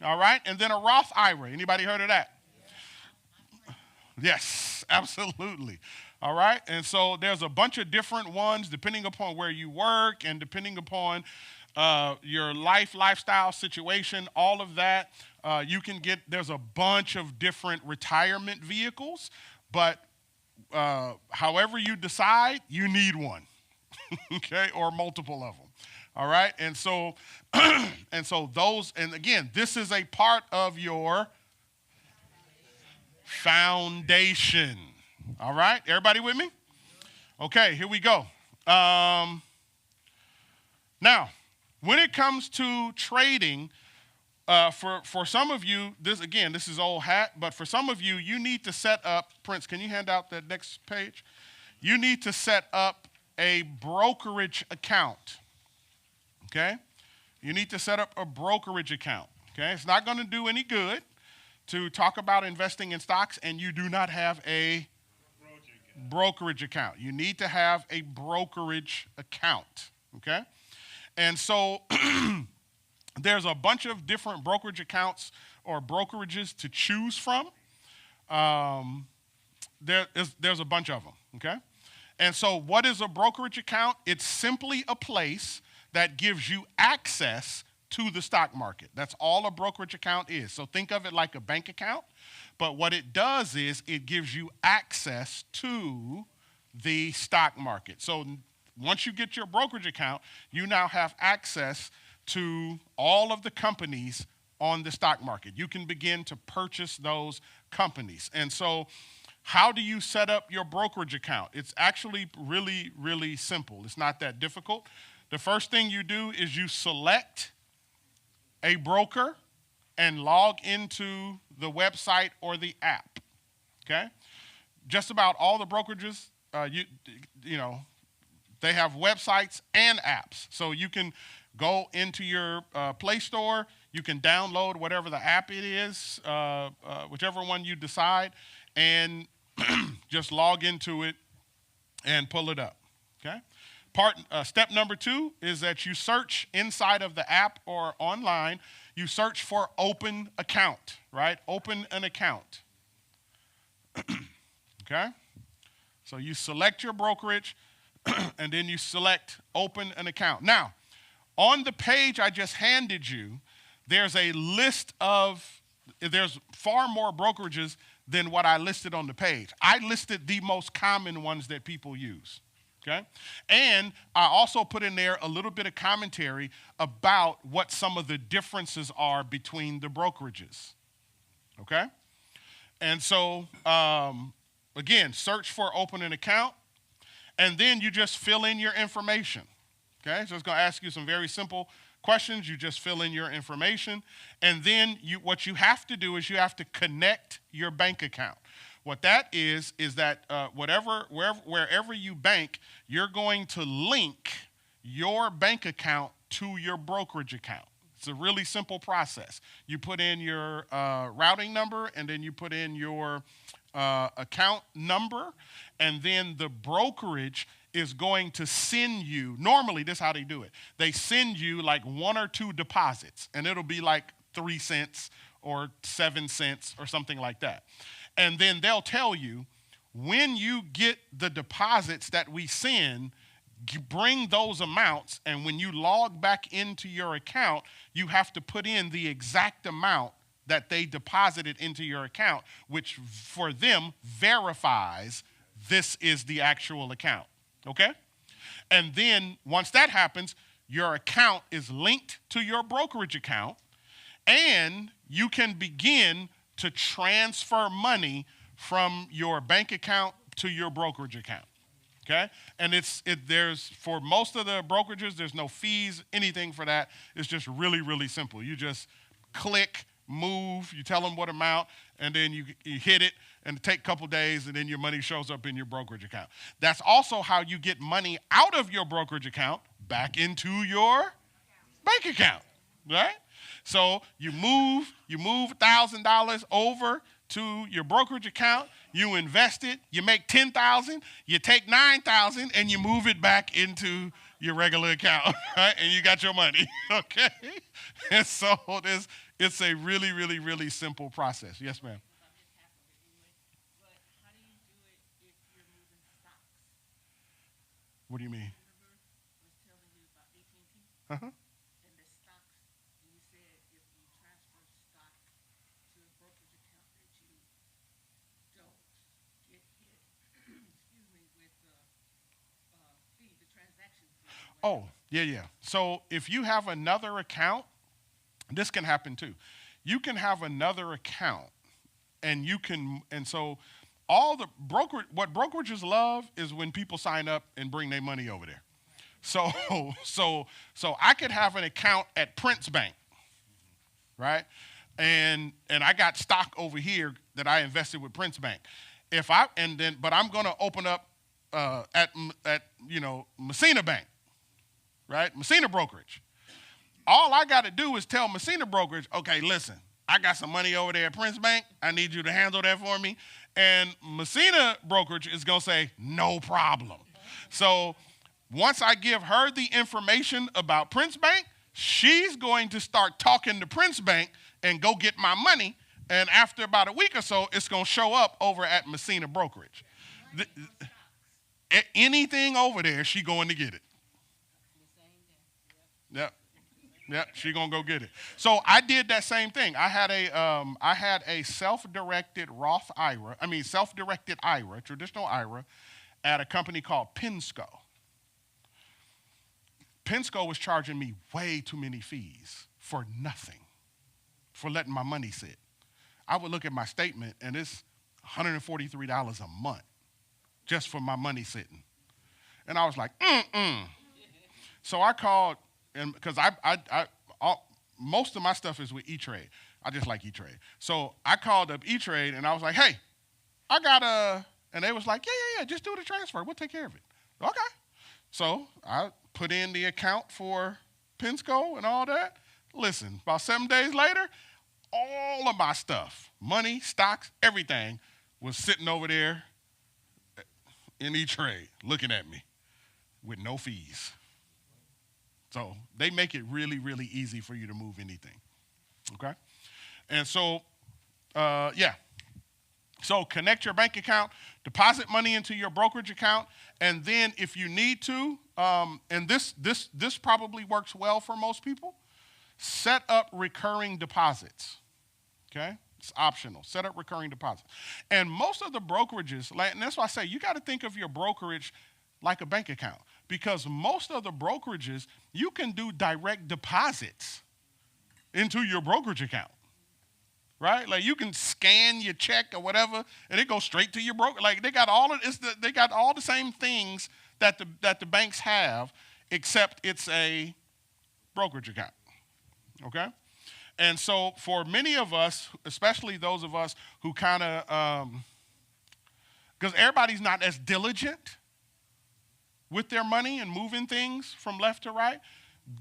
All right. And then a Roth IRA. Anybody heard of that? Yes, absolutely. All right. And so there's a bunch of different ones depending upon where you work and depending upon your lifestyle situation, all of that. You can get, there's a bunch of different retirement vehicles, but however you decide, you need one, okay, or multiple of them. All right. And so, and again, this is a part of your foundation. All right. Everybody with me? Okay, here we go. Now, when it comes to trading, for some of you, this is old hat, but for some of you, you need to set up, Prince, can you hand out the next page? You need to set up a brokerage account, okay? You need to set up a brokerage account, okay? It's not going to do any good to talk about investing in stocks and you do not have a brokerage account. You need to have a brokerage account, okay? And so there's a bunch of different brokerage accounts or brokerages to choose from. There's a bunch of them, okay? And so what is a brokerage account? It's simply a place that gives you access to the stock market. That's all a brokerage account is. So think of it like a bank account, but what it does is it gives you access to the stock market. So once you get your brokerage account, you now have access to all of the companies on the stock market. You can begin to purchase those companies. And so how do you set up your brokerage account? It's actually really, really simple. It's not that difficult. The first thing you do is you select a broker and log into the website or the app, okay? Just about all the brokerages, they have websites and apps. So you can go into your Play Store. You can download whatever the app it is, whichever one you decide, and just log into it and pull it up, okay? Step number 2 is that you search inside of the app or online, you search for open account, right? Open an account, okay? So you select your brokerage, and then you select open an account. Now, on the page I just handed you, there's far more brokerages than what I listed on the page. I listed the most common ones that people use, Okay? And I also put in there a little bit of commentary about what some of the differences are between the brokerages. Okay? And so, again, search for open an account, and then you just fill in your information. Okay? So it's going to ask you some very simple questions. You just fill in your information, and then what you have to do is you have to connect your bank account. What that is that wherever you bank, you're going to link your bank account to your brokerage account. It's a really simple process. You put in your routing number, and then you put in your account number, and then the brokerage is going to send you, normally this is how they do it. They send you like 1 or 2 deposits, and it'll be like 3 cents or 7 cents or something like that. And then they'll tell you, when you get the deposits that we send, bring those amounts, and when you log back into your account, you have to put in the exact amount that they deposited into your account, which for them verifies this is the actual account, okay? And then once that happens, your account is linked to your brokerage account, and you can begin to transfer money from your bank account to your brokerage account. Okay? And there's for most of the brokerages, there's no fees, anything for that. It's just really, really simple. You just click, move, you tell them what amount, and then you hit it, and it take a couple days, and then your money shows up in your brokerage account. That's also how you get money out of your brokerage account back into your bank account, right? So you move $1,000 over to your brokerage account, you invest it, you make $10,000, you take $9,000, and you move it back into your regular account, right? And you got your money, okay? And so it's a really, really, really simple process. Yes, ma'am. But how do you do it if you're moving stocks? What do you mean? Was telling you about AT&T Uh-huh. and the stocks, and you said if you transfer stock to a brokerage account that you don't get hit, excuse me, with the fee, the transaction fee. Oh, yeah. So if you have another account, this can happen too. You can have another account, and so what brokerages love is when people sign up and bring their money over there. So I could have an account at Prince Bank, right? And I got stock over here that I invested with Prince Bank. But I'm going to open up at Messina Bank, right? Messina Brokerage. All I got to do is tell Messina Brokerage, okay, listen, I got some money over there at Prince Bank. I need you to handle that for me. And Messina Brokerage is going to say, no problem. So once I give her the information about Prince Bank, she's going to start talking to Prince Bank and go get my money. And after about a week or so, it's going to show up over at Messina Brokerage. Anything over there, she going to get it. Yep, she gonna go get it. So I did that same thing. I had a self-directed IRA, traditional IRA, at a company called Pensco. Pensco was charging me way too many fees for nothing, for letting my money sit. I would look at my statement, and it's $143 a month just for my money sitting. And I was like, So I called, and because most of my stuff is with E-Trade. I just like E-Trade. So I called up E-Trade, and I was like, hey, I got and they was like, yeah, just do the transfer. We'll take care of it. Okay. So I put in the account for Pensco and all that. Listen, about 7 days later, all of my stuff, money, stocks, everything, was sitting over there in E-Trade looking at me with no fees. So they make it really, really easy for you to move anything, okay? And so, So connect your bank account, deposit money into your brokerage account, and then if you need to, and this probably works well for most people, set up recurring deposits, okay? It's optional. Set up recurring deposits. And most of the brokerages, and that's why I say you got to think of your brokerage like a bank account because most of the brokerages, you can do direct deposits into your brokerage account, right? Like you can scan your check or whatever, and it goes straight to your broker. Like they got all of they got all the same things that the banks have, except it's a brokerage account. Okay, and so for many of us, especially those of us who kind of, because everybody's not as diligent with their money and moving things from left to right,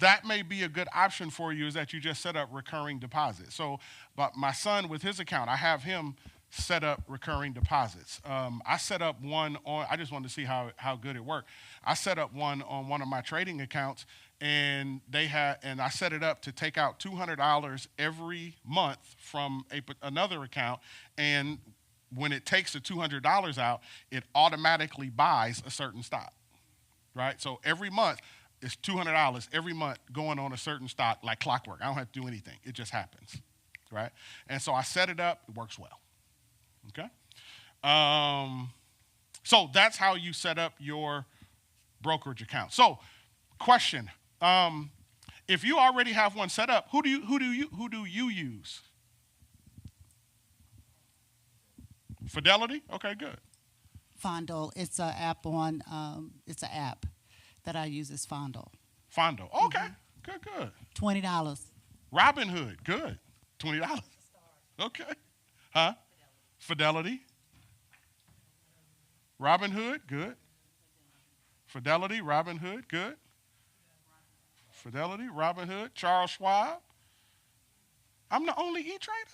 that may be a good option for you is that you just set up recurring deposits. So, but my son with his account, I have him set up recurring deposits. I set up one on, I just wanted to see how good it worked. I set up one on one of my trading accounts and and I set it up to take out $200 every month from another account. And when it takes the $200 out, it automatically buys a certain stock, right? So every month, it's $200 every month going on a certain stock like clockwork. I don't have to do anything. It just happens, right? And so I set it up. It works well, okay? So that's how you set up your brokerage account. So question, if you already have one set up, who do you use? Fidelity? Okay, good. Fondo. It's an app it's an app that I use as Fondo. Fondo. Okay. Good. $20. Robinhood. Good. $20. Okay. Huh? Fidelity. Robinhood. Good. Fidelity. Robinhood. Good. Fidelity. Robinhood. Charles Schwab. I'm the only E-Trader?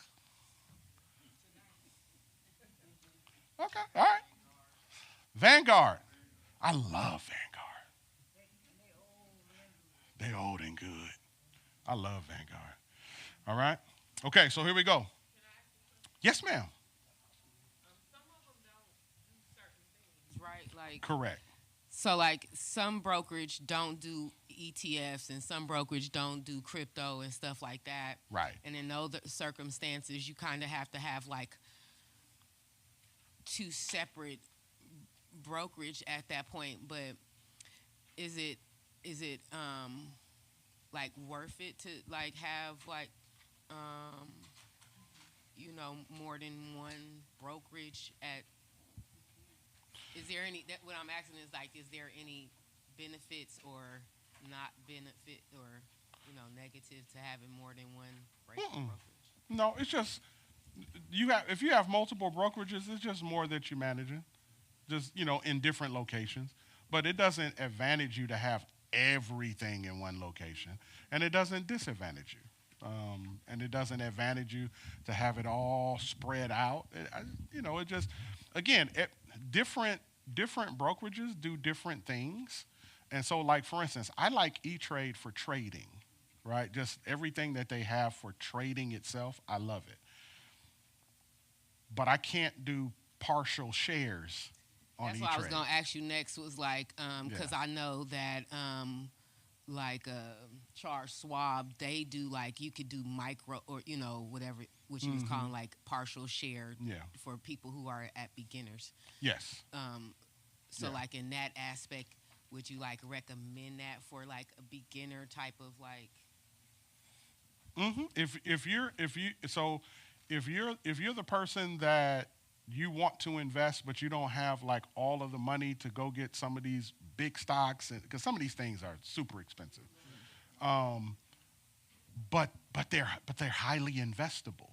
Okay. All right. Vanguard. I love Vanguard. They old and good. I love Vanguard. All right. Okay, so here we go. Yes, ma'am. Some of them don't do certain things, right? Like Correct. so, like some brokerage don't do ETFs, and some brokerage don't do crypto and stuff like that. Right. And in those circumstances, you kind of have to have like two separate brokerage at that point. But is it like worth it to like have like more than one brokerage at? Is there any? What I'm asking is like, is there any benefits or not benefit or negative to having more than one brokerage? No, it's just if you have multiple brokerages, it's just more that you're managing, just in different locations. But it doesn't advantage you to have everything in one location, and it doesn't disadvantage you, and it doesn't advantage you to have it all spread out. It just again, different brokerages do different things, and so like for instance, I like E-Trade for trading, right? Just everything that they have for trading itself, I love it. But I can't do partial shares on That's E-Trade. what I was gonna ask you next. Was like, because Yeah. I know that, Charles Schwab, they do like you could do micro or whatever what you was calling like partial share Yeah. for people who are at beginners. Yes. So Yeah. like in that aspect, would you like recommend that for like a beginner type of like? If you're the person that you want to invest, but you don't have like all of the money to go get some of these big stocks, because some of these things are super expensive, but they're highly investable.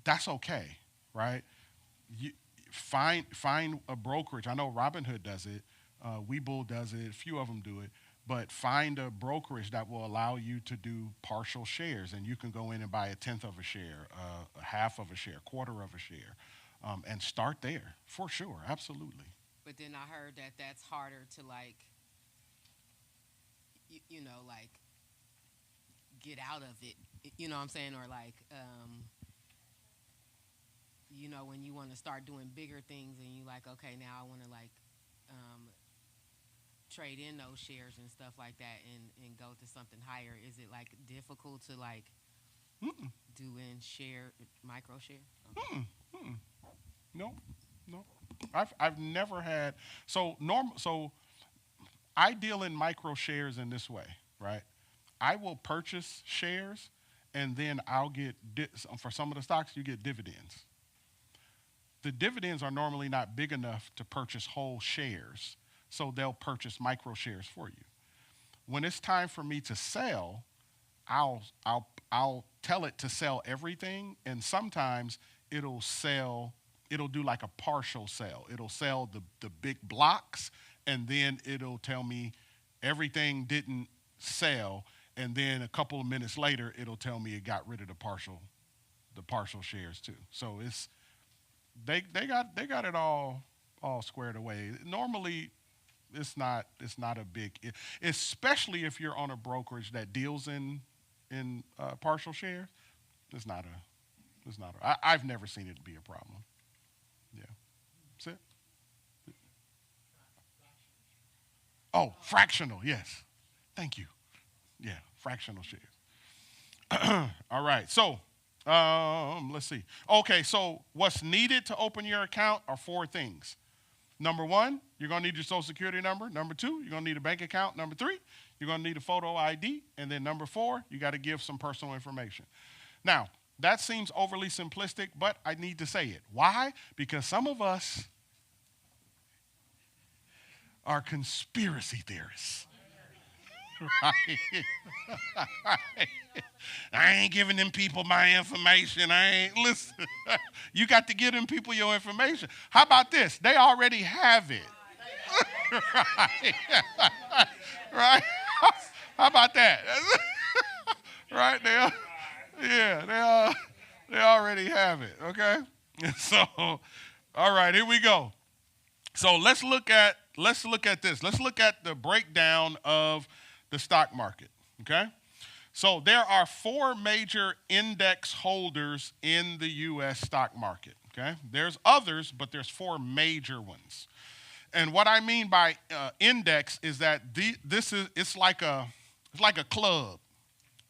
That's okay, right? You find a brokerage. I know Robinhood does it, Webull does it, a few of them do it. But find a brokerage that will allow you to do partial shares, and you can go in and buy a tenth of a share, a half of a share, quarter of a share, and start there for sure, absolutely. But then I heard that that's harder to like, like get out of it. You know what I'm saying? Or like, when you want to start doing bigger things and you like, okay, now I want to like trade in those shares and stuff like that and go to something higher. Is it like difficult to like do in micro share? Okay. No. I've never had so I deal in micro shares in this way, right? I will purchase shares, and then I'll get for some of the stocks you get dividends. The dividends are normally not big enough to purchase whole shares, so they'll purchase micro shares for you. When it's time for me to sell, I'll tell it to sell everything, and sometimes it'll do like a partial sale. It'll sell the big blocks, and then it'll tell me everything didn't sell, and then a couple of minutes later it'll tell me it got rid of the partial shares too. So they got it all squared away. Normally it's not a big, especially if you're on a brokerage that deals in partial shares. I've never seen it be a problem. Yeah, that's it. Oh, fractional. Yes, thank you. Yeah, fractional shares. All right. So, let's see. Okay, so what's needed to open your account are four things. Number one, you're going to need your social security number. Number two, you're going to need a bank account. Number three, you're going to need a photo ID. And then number four, you got to give some personal information. Now, that seems overly simplistic, but I need to say it. Why? Because some of us are conspiracy theorists. Right? I ain't giving them people my information. I ain't listen. You got to give them people your information. How about this? They already have it. Right? Right? How about that? Right there. Yeah, they already have it. Okay. So, all right, here we go. So let's look at this. Let's look at the breakdown of the stock market, okay? So there are four major index holders in the U.S. stock market, okay? There's others, but there's four major ones. And what I mean by index is that it's like a club,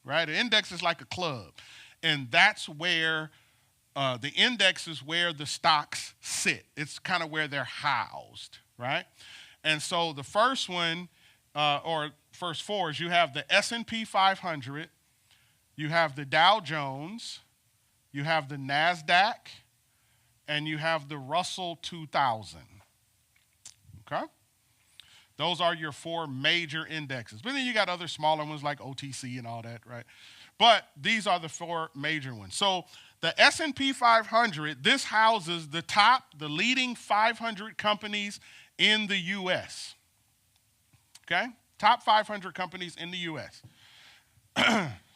right? An index is like a club, and that's where the index is where the stocks sit. It's kind of where they're housed, right? And so the first one, or first four, is you have the S&P 500, you have the Dow Jones, you have the NASDAQ, and you have the Russell 2000. Okay? Those are your four major indexes. But then you got other smaller ones like OTC and all that, right? But these are the four major ones. So the S&P 500, this houses the leading 500 companies in the U.S. Okay? Top 500 companies in the U.S.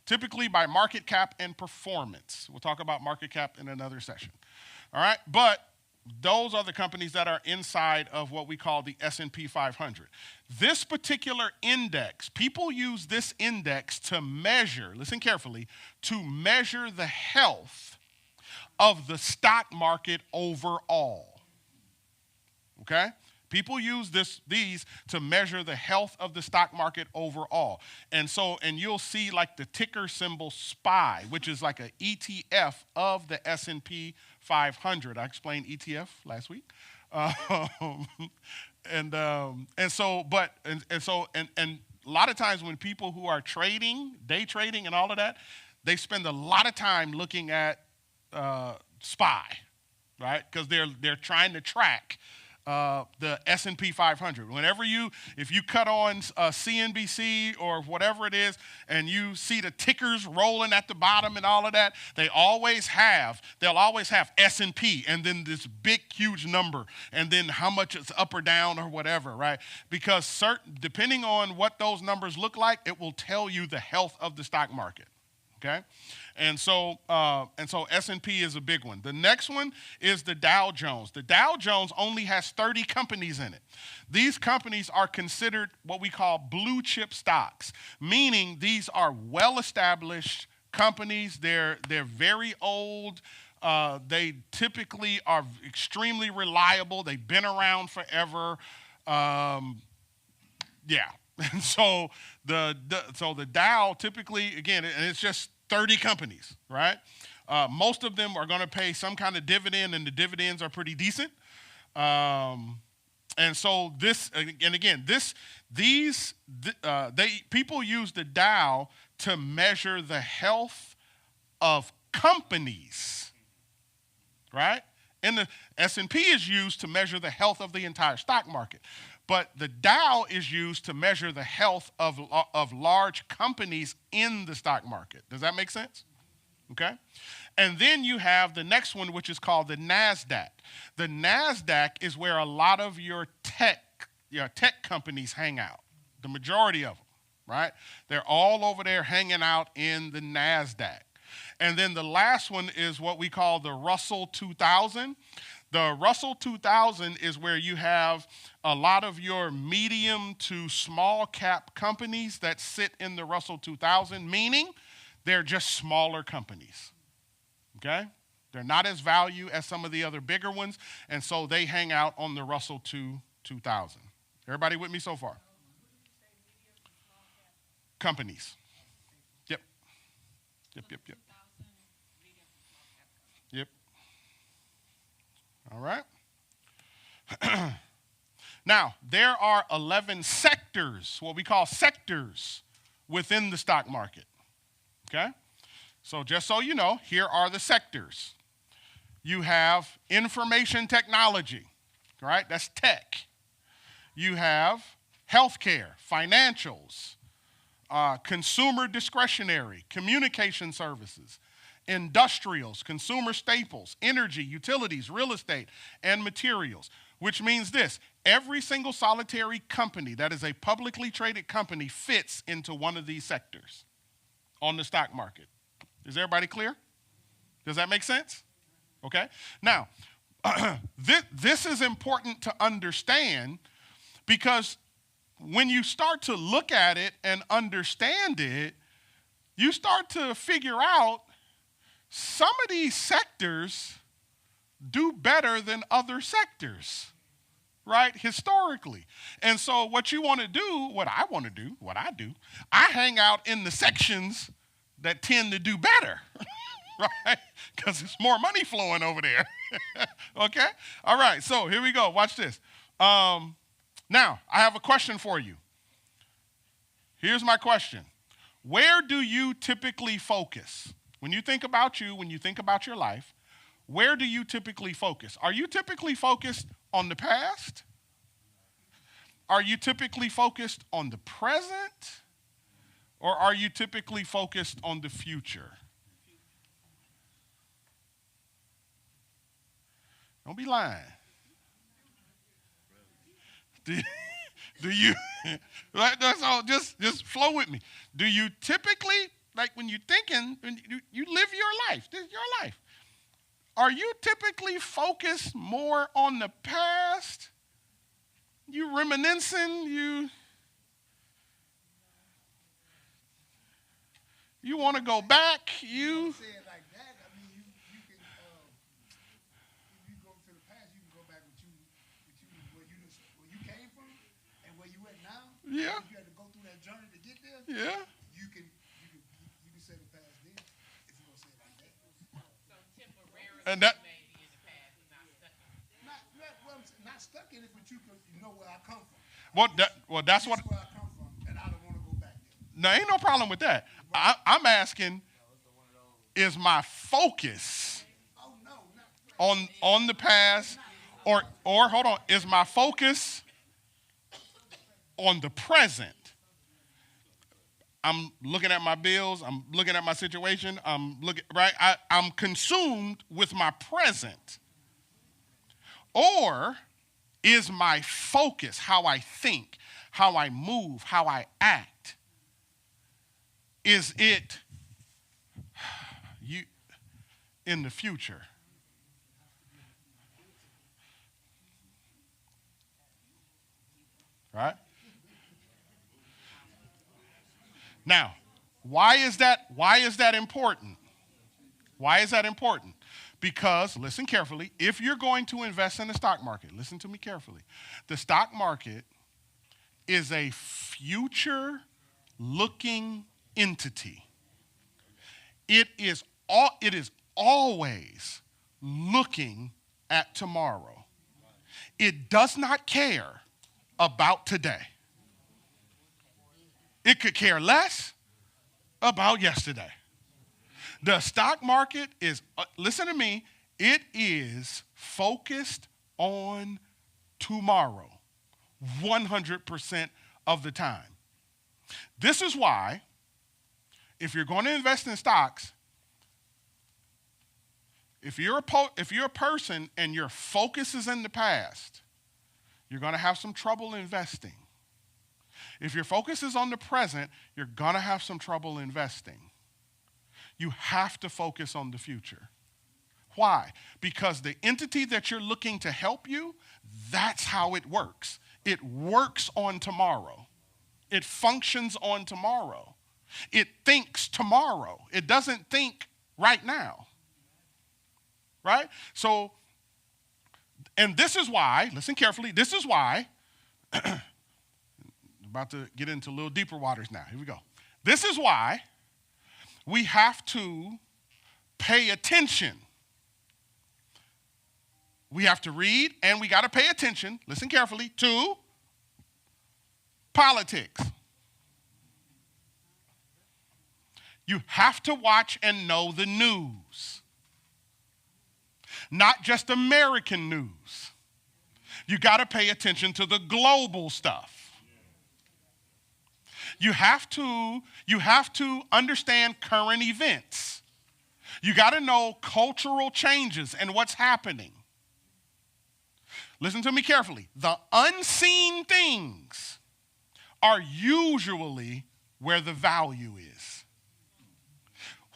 Typically by market cap and performance. We'll talk about market cap in another session. All right? But those are the companies that are inside of what we call the S&P 500. This particular index, people use this index to measure, listen carefully, to measure the health of the stock market overall. Okay? People use these to measure the health of the stock market overall. And you'll see like the ticker symbol SPY, which is like an ETF of the S&P 500. I explained ETF last week. And so a lot of times when people who are trading, day trading and all of that, they spend a lot of time looking at SPY, right? Because they're trying to track the S&P 500. If you cut on CNBC or whatever it is, and you see the tickers rolling at the bottom and all of that, they'll always have S&P and then this big, huge number, and then how much it's up or down or whatever, right? Because depending on what those numbers look like, it will tell you the health of the stock market. Okay, and so S&P is a big one. The next one is the Dow Jones. The Dow Jones only has 30 companies in it. These companies are considered what we call blue chip stocks, meaning these are well-established companies. They're very old. They typically are extremely reliable. They've been around forever. Yeah. And so the Dow typically, again, and it's just 30 companies, right? Most of them are going to pay some kind of dividend, and the dividends are pretty decent. And so this, and again, people use the Dow to measure the health of companies, right? And the S&P is used to measure the health of the entire stock market. But the Dow is used to measure the health of large companies in the stock market. Does that make sense? Okay. And then you have the next one, which is called the NASDAQ. The NASDAQ is where a lot of your tech companies hang out, the majority of them, right? They're all over there hanging out in the NASDAQ. And then the last one is what we call the Russell 2000. The Russell 2000 is where you have a lot of your medium to small cap companies that sit in the Russell 2000, meaning they're just smaller companies, okay? They're not as value as some of the other bigger ones, and so they hang out on the Russell 2000. Everybody with me so far? Companies. Yep. Yep. Yep. All right. Now, there are 11 sectors, what we call sectors, within the stock market. Okay? So just so you know, here are the sectors. You have information technology, right? That's tech. You have healthcare, financials, consumer discretionary, communication services, industrials, consumer staples, energy, utilities, real estate, and materials, which means this: every single solitary company that is a publicly traded company fits into one of these sectors on the stock market. Is everybody clear? Does that make sense? Okay. Now, this is important to understand, because when you start to look at it and understand it, you start to figure out some of these sectors do better than other sectors, right, historically. And so what you want to do, what I do, I hang out in the sections that tend to do better, right, because there's more money flowing over there. Okay? All right, so here we go. Watch this. Now, I have a question for you. Here's my question. Where do you typically focus? When you think about you, when you think about your life, where do you typically focus? Are you typically focused on the past? Are you typically focused on the present? Or are you typically focused on the future? Don't be lying. Do you, that's all, just flow with me. Do you typically, like when you're thinking, when you live your life, this is your life, are you typically focused more on the past? You reminiscing, you want to go back, you. Say it like that. I mean, you can, if you go to the past, you can go back where you came from and where you at now. Yeah. If you had to go through that journey to get there. Yeah. You can say the past then, if you gonna say it like that. So temporarily, And that, maybe in the past, you're not stuck in it. Not stuck in it, but you know where I come from. that's what. This is where I come from, and I don't want to go back there. No, ain't no problem with that. I'm asking, is my focus Oh no, not on the past, or hold on, is my focus on the present? I'm looking at my bills, I'm looking at my situation, I'm consumed with my present. Or is my focus, how I think, how I move, how I act, is it in the future? Right? Now, why is that important? Why is that important? Because, listen carefully, if you're going to invest in the stock market, listen to me carefully. The stock market is a future-looking entity. It is always looking at tomorrow. It does not care about today. It could care less about yesterday. The stock market is, listen to me, it is focused on tomorrow 100% of the time. This is why, if you're going to invest in stocks, if you're a person and your focus is in the past, you're going to have some trouble investing. If your focus is on the present, you're going to have some trouble investing. You have to focus on the future. Why? Because the entity that you're looking to help you, that's how it works. It works on tomorrow. It functions on tomorrow. It thinks tomorrow. It doesn't think right now. Right? So, and this is why, listen carefully, this is why, about to get into a little deeper waters now. Here we go. This is why we have to pay attention. We have to read and we got to pay attention, listen carefully, to politics. You have to watch and know the news. Not just American news. You got to pay attention to the global stuff. You have to understand current events. You got to know cultural changes and what's happening. Listen to me carefully. The unseen things are usually where the value is.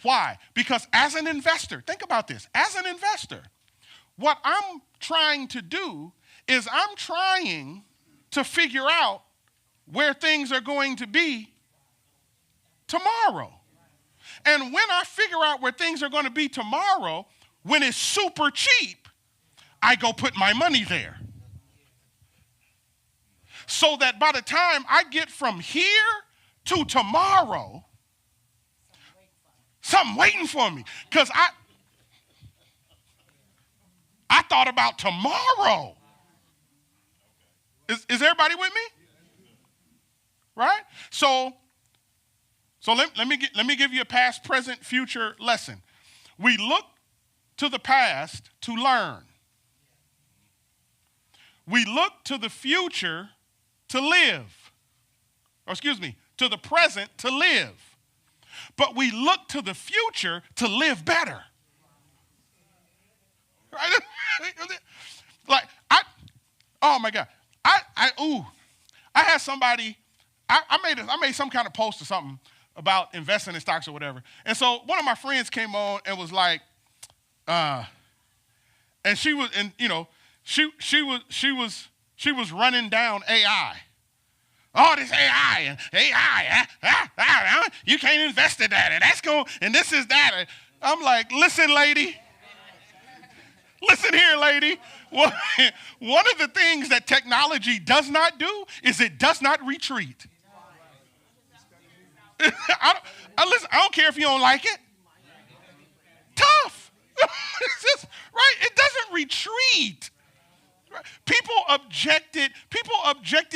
Why? Because as an investor, think about this. As an investor, what I'm trying to do is I'm trying to figure out where things are going to be tomorrow. And when I figure out where things are going to be tomorrow, when it's super cheap, I go put my money there. So that by the time I get from here to tomorrow, something waiting for me. Because I thought about tomorrow. Is everybody with me? Right? So let me give you a past, present, future lesson. We look to the past to learn. We look to the future to live. Or to the present to live. But we look to the future to live better. Right? Like, oh my God. I had somebody, I made some kind of post or something about investing in stocks or whatever. And so one of my friends came on and was like, and she was, and you know, she was running down AI. Oh, this AI and AI, you can't invest in that, and that's going, and this is that. And I'm like, listen, lady. Listen here, lady. One of the things that technology does not do is it does not retreat. I don't care if you don't like it. Tough. It's just, right? It doesn't retreat. Right? People objected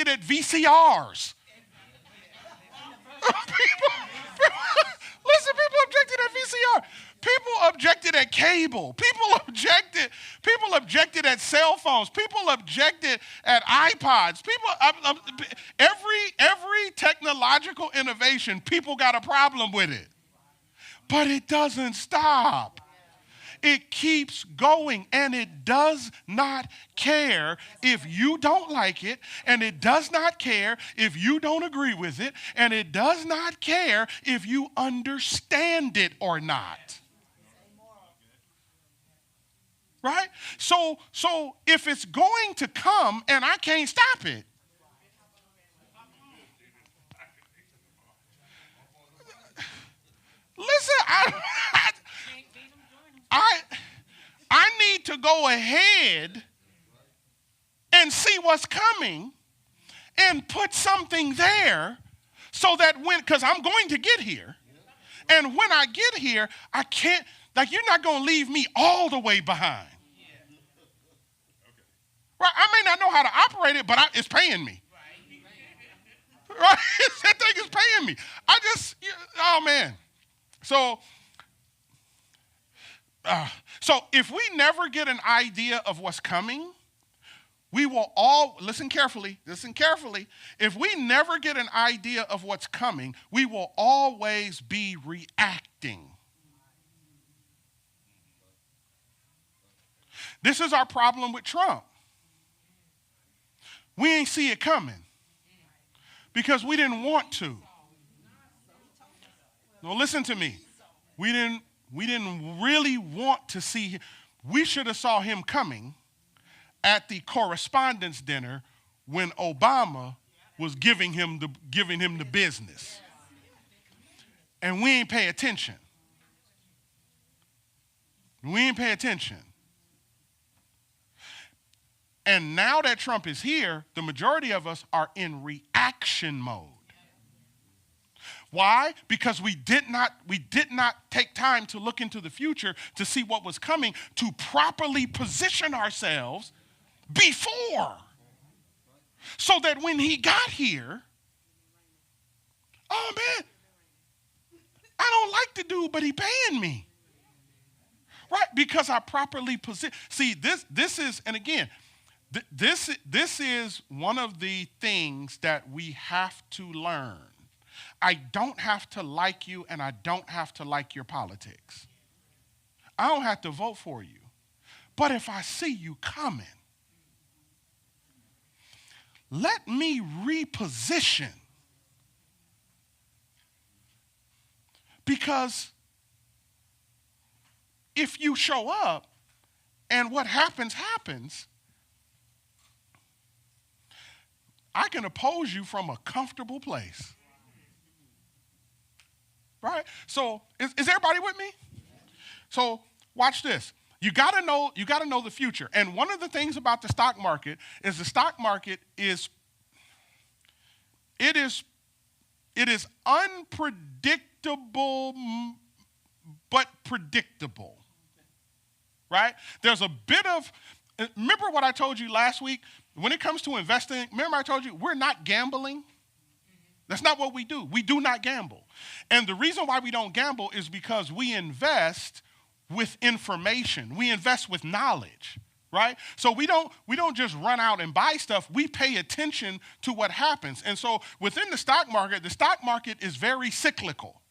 at VCRs. Listen, people objected at VCR. People objected at cable. People objected at cell phones. People objected at iPods. Every technological innovation, people got a problem with it. But it doesn't stop. It keeps going, and it does not care if you don't like it, and it does not care if you don't agree with it, and it does not care if you understand it or not. Right? So if it's going to come and I can't stop it, listen, I need to go ahead and see what's coming and put something there so that because I'm going to get here, and when I get here, I can't, you're not going to leave me all the way behind. Right? I may how to operate it, but it's paying me. Right? That thing is paying me. Oh man. So if we never get an idea of what's coming, we will listen carefully. If we never get an idea of what's coming, we will always be reacting. This is our problem with Trump. We ain't see it coming because we didn't want to. No, listen to me. We didn't really want to see him. We should have saw him coming at the correspondence dinner when Obama was giving him the business. And we ain't pay attention. And now that Trump is here, the majority of us are in reaction mode. Why? Because we did not take time to look into the future to see what was coming, to properly position ourselves before. So that when he got here, oh man, I don't like the dude, but he paying me. Right? Because I properly position. See, this is, and again, this is one of the things that we have to learn. I don't have to like you, and I don't have to like your politics. I don't have to vote for you. But if I see you coming, let me reposition. Because if you show up and what happens, I can oppose you from a comfortable place. Right? So is everybody with me? So watch this. You gotta know the future. And one of the things about the stock market is it is unpredictable but predictable. Right? There's a bit of, remember what I told you last week? When it comes to investing, remember I told you we're not gambling? That's not what we do. We do not gamble. And the reason why we don't gamble is because we invest with information. We invest with knowledge, right? So we don't just run out and buy stuff. We pay attention to what happens. And so within the stock market is very cyclical,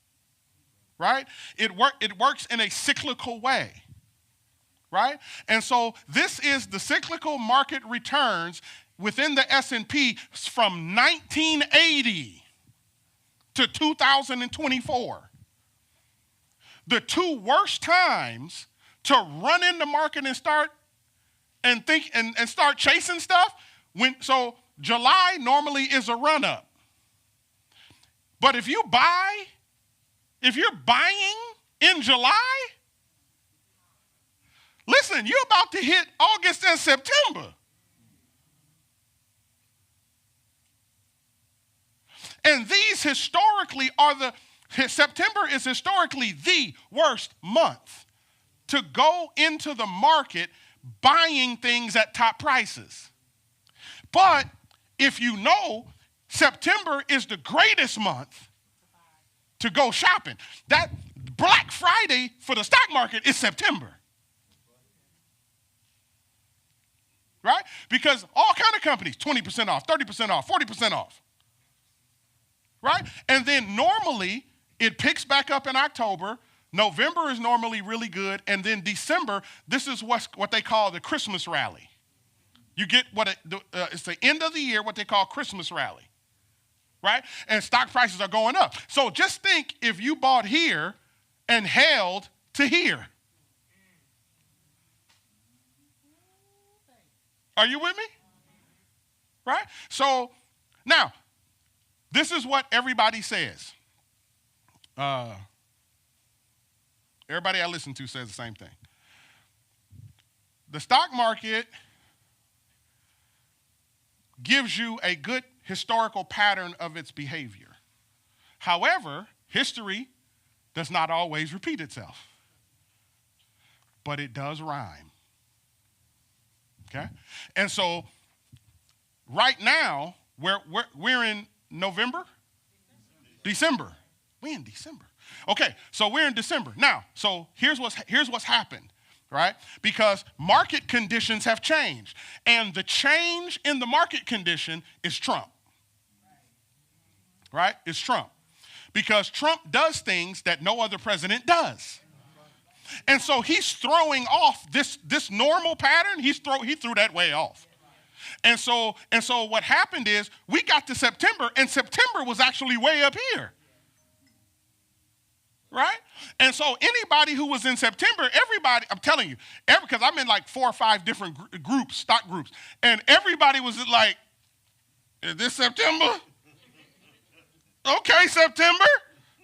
right? It works in a cyclical way, right? And so this is the cyclical market returns within the S&P from 1980 to 2024. The two worst times to run in the market and start chasing stuff. So July normally is a run up. But if you're buying in July, listen, you're about to hit August and September. And these historically September is historically the worst month to go into the market buying things at top prices. But if you know, September is the greatest month to go shopping. That Black Friday for the stock market is September. Right? Because all kind of companies, 20% off, 30% off, 40% off. Right? And then normally it picks back up in October. November is normally really good. And then December, this is what they call the Christmas rally. You get it's the end of the year, what they call Christmas rally. Right? And stock prices are going up. So just think if you bought here and held to here. Are you with me? Right? So now, this is what everybody says. Everybody I listen to says the same thing. The stock market gives you a good historical pattern of its behavior. However, history does not always repeat itself, but it does rhyme. Okay? And so right now, we're in November? December. We're in December. Okay, so we're in December. Now, so here's what's happened, right? Because market conditions have changed. And the change in the market condition is Trump. Right? It's Trump. Because Trump does things that no other president does. And so he's throwing off this normal pattern. He threw that way off. And so what happened is we got to September, and September was actually way up here. Right? And so anybody who was in September, everybody, I'm telling you, because I'm in like 4 or 5 different groups, stock groups, and everybody was like, is this September? Okay, September,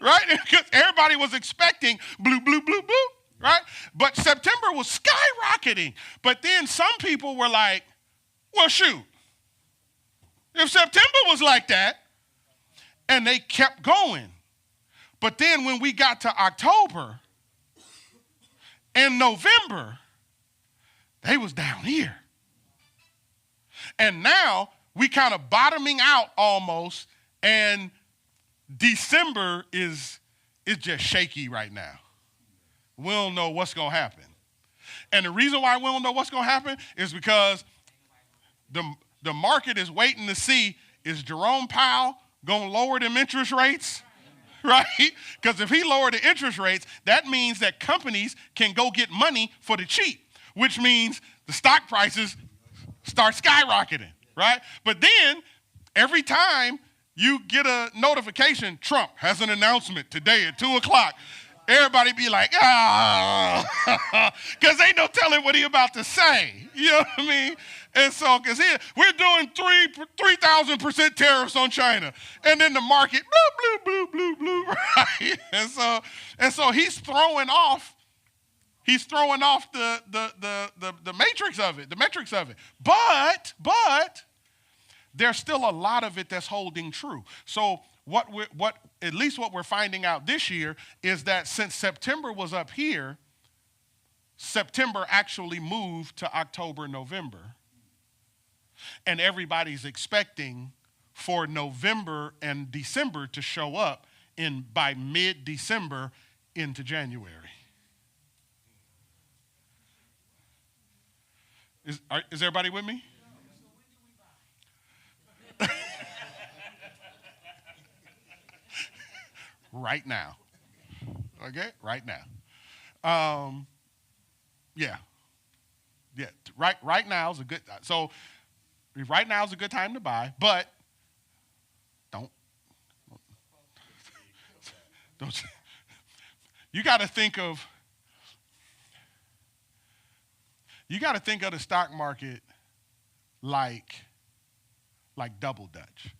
right? Because everybody was expecting blue, blue, blue, blue, right? But September was skyrocketing. But then some people were like, well, shoot, if September was like that, and they kept going. But then when we got to October and November, they was down here. And now we kind of bottoming out almost, and December is just shaky right now. We don't know what's going to happen. And the reason why we don't know what's going to happen is because the market is waiting to see, is Jerome Powell going to lower them interest rates? Right? Because if he lowered the interest rates, that means that companies can go get money for the cheap, which means the stock prices start skyrocketing, right? But then every time you get a notification, Trump has an announcement today at 2 o'clock, everybody be like, because ain't no telling what he about to say. You know what I mean? And so, because we're doing 3,000% tariffs on China. And then the market, blue, blue, blue, blue, blue, right? And so he's throwing off the matrix of it, the metrics of it. But there's still a lot of it that's holding true. So at least what we're finding out this year is that since September was up here, September actually moved to October, November. And everybody's expecting for November and December to show up by mid-December into January. Is everybody with me? Right now. Okay? Right now. Yeah. Right now is a good right now is a good time to buy, but don't you got to think of the stock market like double Dutch.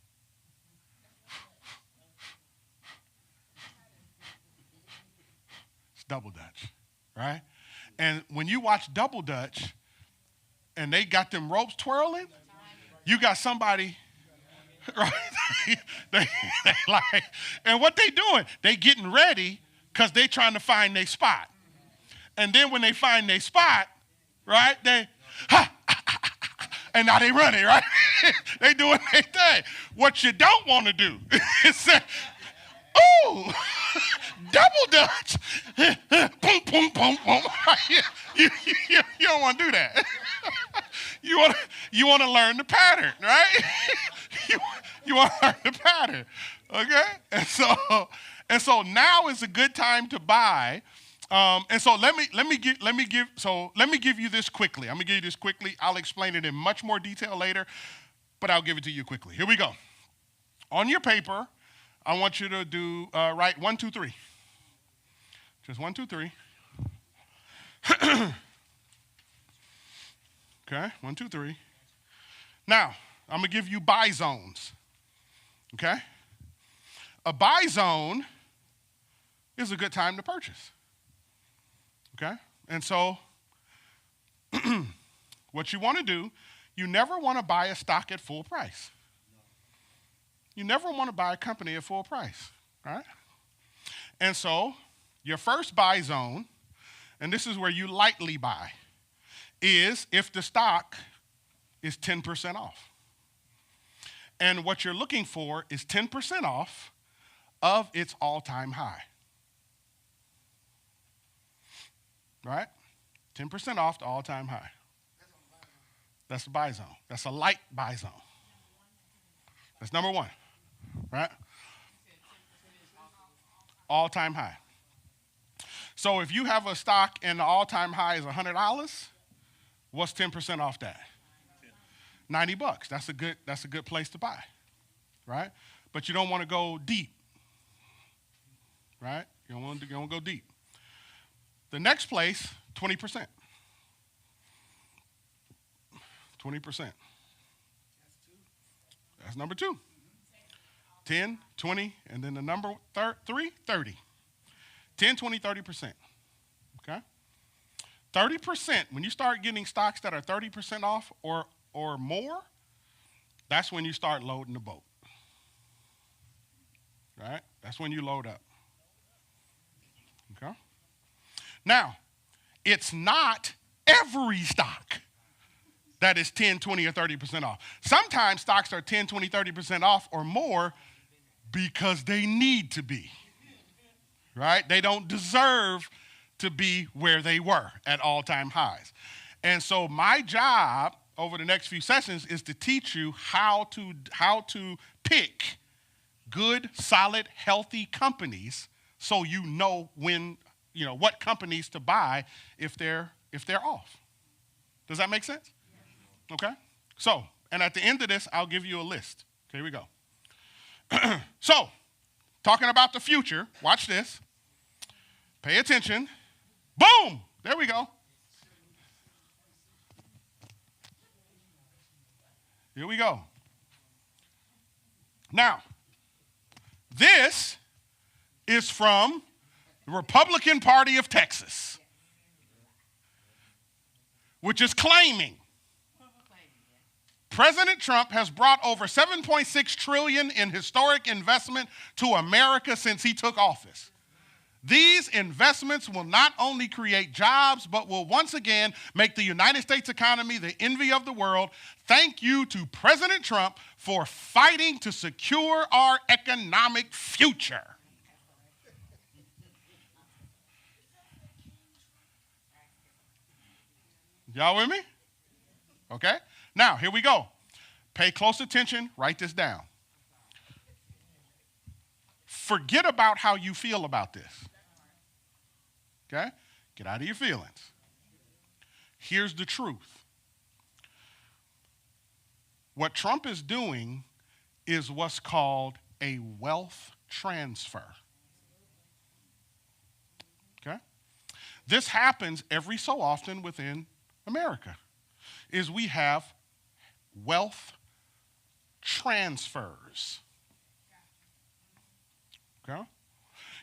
It's double Dutch, right? And when you watch double Dutch and they got them ropes twirling, you got somebody, right? they like, and what they doing? They getting ready because they trying to find their spot. And then when they find their spot, right, and now they running, right? They doing their thing. What you don't want to do is say, ooh, double Dutch. Boom, boom, boom, boom. You don't want to do that. You want to learn the pattern, right? you want to learn the pattern, okay? And so now is a good time to buy. And so let me give you this quickly. I'm gonna give you this quickly. I'll explain it in much more detail later, but I'll give it to you quickly. Here we go. On your paper, I want you to do write 1, 2, 3. Just 1, 2, 3. Okay, 1, 2, 3. Now, I'm gonna give you buy zones. Okay? A buy zone is a good time to purchase. Okay? And so, what you want to do, you never want to buy a stock at full price. You never want to buy a company at full price, all right? And so, your first buy zone, and this is where you lightly buy, is if the stock is 10% off. And what you're looking for is 10% off of its all-time high. Right? 10% off the all-time high. That's the buy zone. That's a light buy zone. That's number one, right? All-time high. So if you have a stock and the all-time high is $100, what's 10% off that? $90. That's a good place to buy, right? But you don't want to go deep, right? You don't want to go deep. The next place, 20%. 20%. That's number 2. 10, 20, and then the number 3, 30. 10, 20, 30%. Okay? 30%, when you start getting stocks that are 30% off or more, that's when you start loading the boat. Right? That's when you load up. Okay? Now, it's not every stock that is 10, 20, or 30% off. Sometimes stocks are 10, 20, 30% off or more because they need to be. Right? They don't deserve to be where they were at all-time highs. And so my job over the next few sessions is to teach you how to pick good, solid, healthy companies so you know what companies to buy if they're off. Does that make sense? Okay? So, and at the end of this, I'll give you a list. Here we go. So, talking about the future, watch this. Pay attention. Boom! There we go. Here we go. Now, this is from the Republican Party of Texas, which is claiming President Trump has brought over $7.6 trillion in historic investment to America since he took office. These investments will not only create jobs, but will once again make the United States economy the envy of the world. Thank you to President Trump for fighting to secure our economic future. Y'all with me? Okay. Now, here we go. Pay close attention. Write this down. Forget about how you feel about this. Okay? Get out of your feelings. Here's the truth. What Trump is doing is what's called a wealth transfer. Okay? This happens every so often within America, is we have wealth transfers. Okay?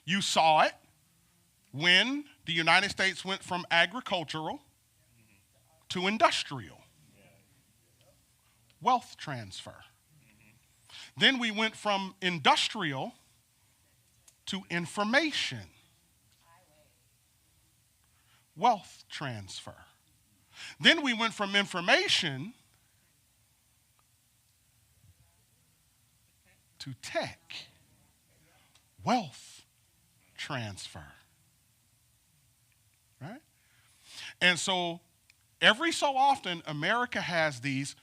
You saw it when the United States went from agricultural to industrial. Wealth transfer. Then we went from industrial to information. Wealth transfer. Then we went from information to tech. Wealth transfer. Right? And so every so often, America has these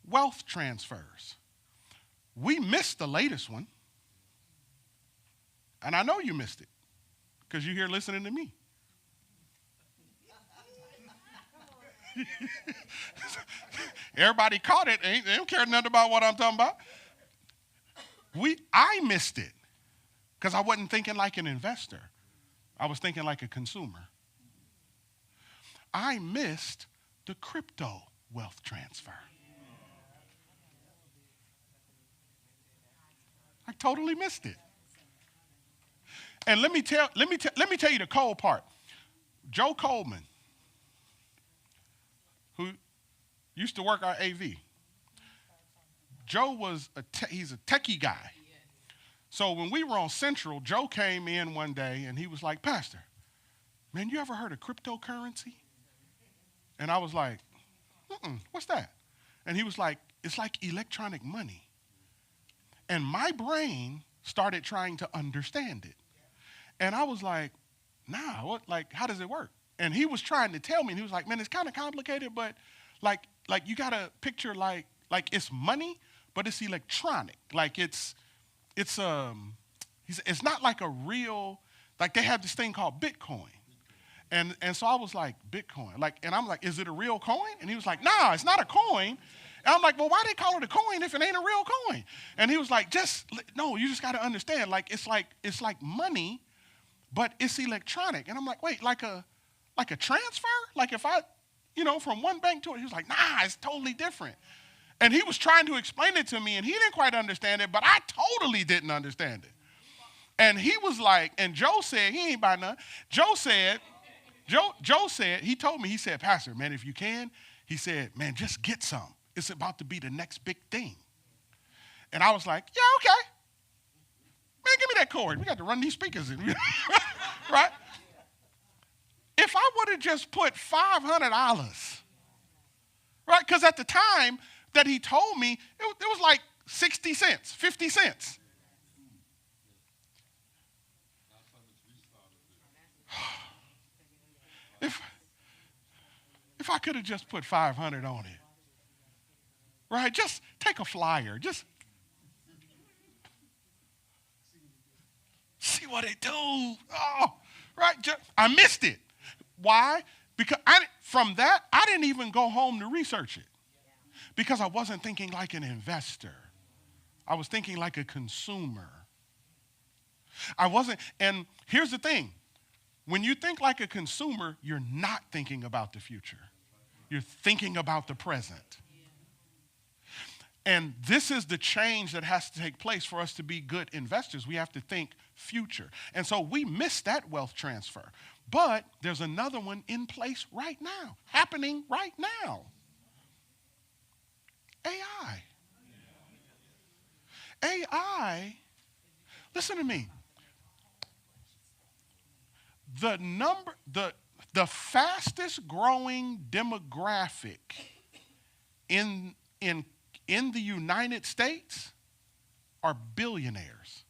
wealth transfers. We missed the latest one. And I know you missed it because you're here listening to me. Everybody caught it. They don't care nothing about what I'm talking about. I missed it because I wasn't thinking like an investor. I was thinking like a consumer. I missed the crypto wealth transfer. I totally missed it. And let me tell you the cold part. Joe Coleman, who used to work our AV. Joe was he's a techie guy. So when we were on Central, Joe came in one day and he was like, "Pastor, man, you ever heard of cryptocurrency?" And I was like, "What's that?" And he was like, "It's like electronic money." And my brain started trying to understand it. And I was like, nah, what, like, how does it work? And he was trying to tell me, and he was like, man, it's kind of complicated, but like you gotta picture like it's money, but it's electronic. Like it's not like a real, like they have this thing called Bitcoin. And so I was like, Bitcoin. Like, and I'm like, is it a real coin? And he was like, nah, it's not a coin. And I'm like, well, why they call it a coin if it ain't a real coin? And he was like, no, you just got to understand. Like, it's like money, but it's electronic. And I'm like, wait, like a transfer? Like if I, from one bank to it, he was like, nah, it's totally different. And he was trying to explain it to me, and he didn't quite understand it, but I totally didn't understand it. And he was like, and Joe said, he ain't buy none. Joe said, he told me, he said, Pastor, man, if you can, he said, man, just get some. It's about to be the next big thing. And I was like, yeah, okay. Man, give me that cord. We got to run these speakers in. Right? If I would have just put $500, right? Because at the time that he told me, it was like 60 cents, 50 cents. If I could have just put 500 on it, right? Just take a flyer. Just see what it do. Oh, right? I missed it. Why? Because from that, I didn't even go home to research it because I wasn't thinking like an investor. I was thinking like a consumer. I wasn't, and here's the thing. When you think like a consumer, you're not thinking about the future. You're thinking about the present. And this is the change that has to take place for us to be good investors. We have to think future. And so we miss that wealth transfer. But there's another one in place right now, happening right now. AI. AI, listen to me. The fastest growing demographic in the United States are billionaires.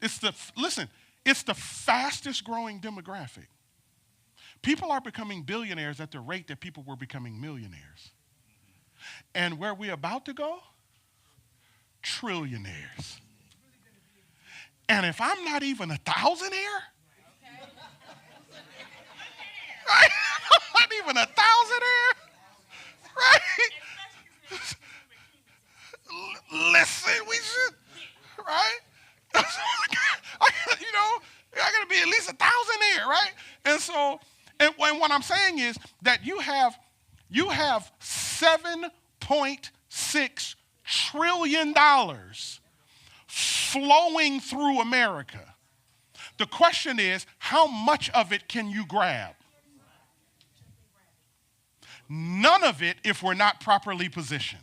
It's the fastest growing demographic. People are becoming billionaires at the rate that people were becoming millionaires. And where we're about to go, trillionaires. And if I'm not even a thousandaire, right? I'm not even a thousandaire, right? Listen, we should, right? I got to be at least a thousandaire, right? And so, and what I'm saying is that you have $7.6 trillion flowing through America. The question is, how much of it can you grab? None of it if we're not properly positioned.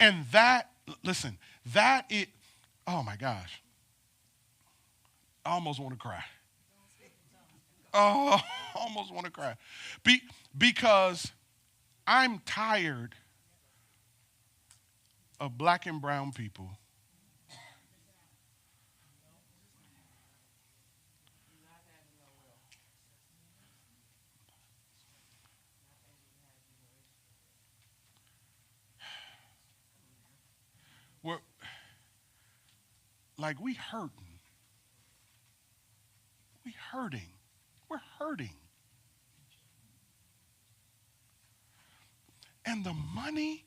And oh my gosh. I almost want to cry. Oh, I almost want to cry. Because I'm tired of black and brown people we're like we're hurting. And the money,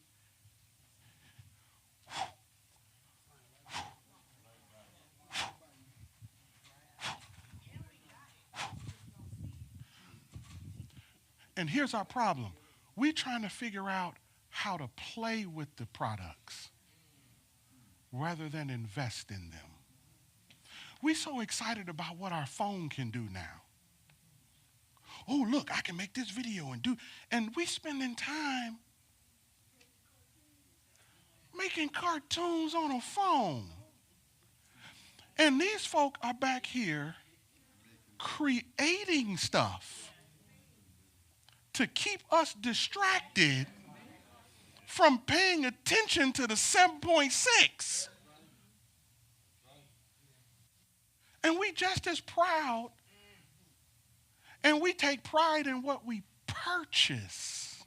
and here's our problem. We're trying to figure out how to play with the products rather than invest in them. We're so excited about what our phone can do now. Oh, look, I can make this video and we spending time making cartoons on a phone. And these folk are back here creating stuff to keep us distracted from paying attention to the 7.6. And we just as proud, and we take pride in what we purchase.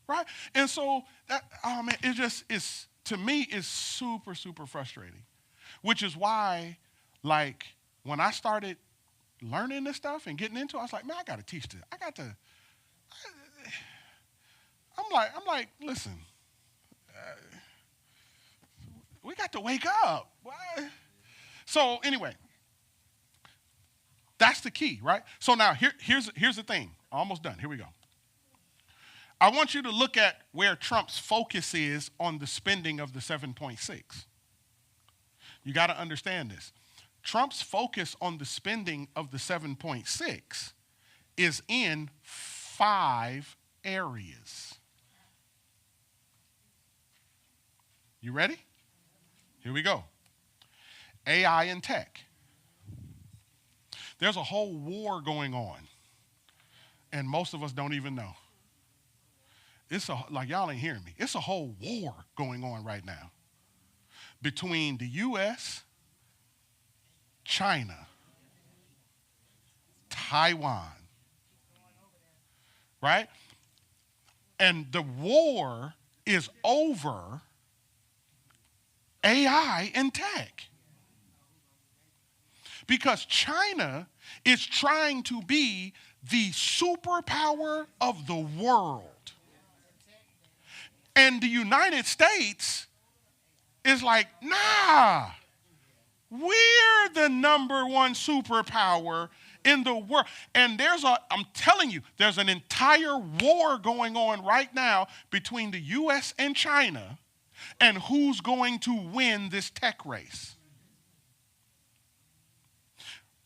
Right? And so that, oh man, it just is, to me, is super, super frustrating. Which is why, like, when I started learning this stuff and getting into it, I was like, man, I got to teach this. I'm like, listen, we got to wake up. What? So anyway, that's the key, right? So now here's the thing. Almost done. Here we go. I want you to look at where Trump's focus is on the spending of the 7.6. You got to understand this. Trump's focus on the spending of the 7.6 is in 5 areas. You ready? Here we go. AI and tech. There's a whole war going on, and most of us don't even know. Like y'all ain't hearing me. It's a whole war going on right now between the U.S., China, Taiwan, right? And the war is over AI and tech. Because China is trying to be the superpower of the world. And the United States is like, nah, we're the number one superpower in the world. And I'm telling you, there's an entire war going on right now between the U.S. and China and who's going to win this tech race.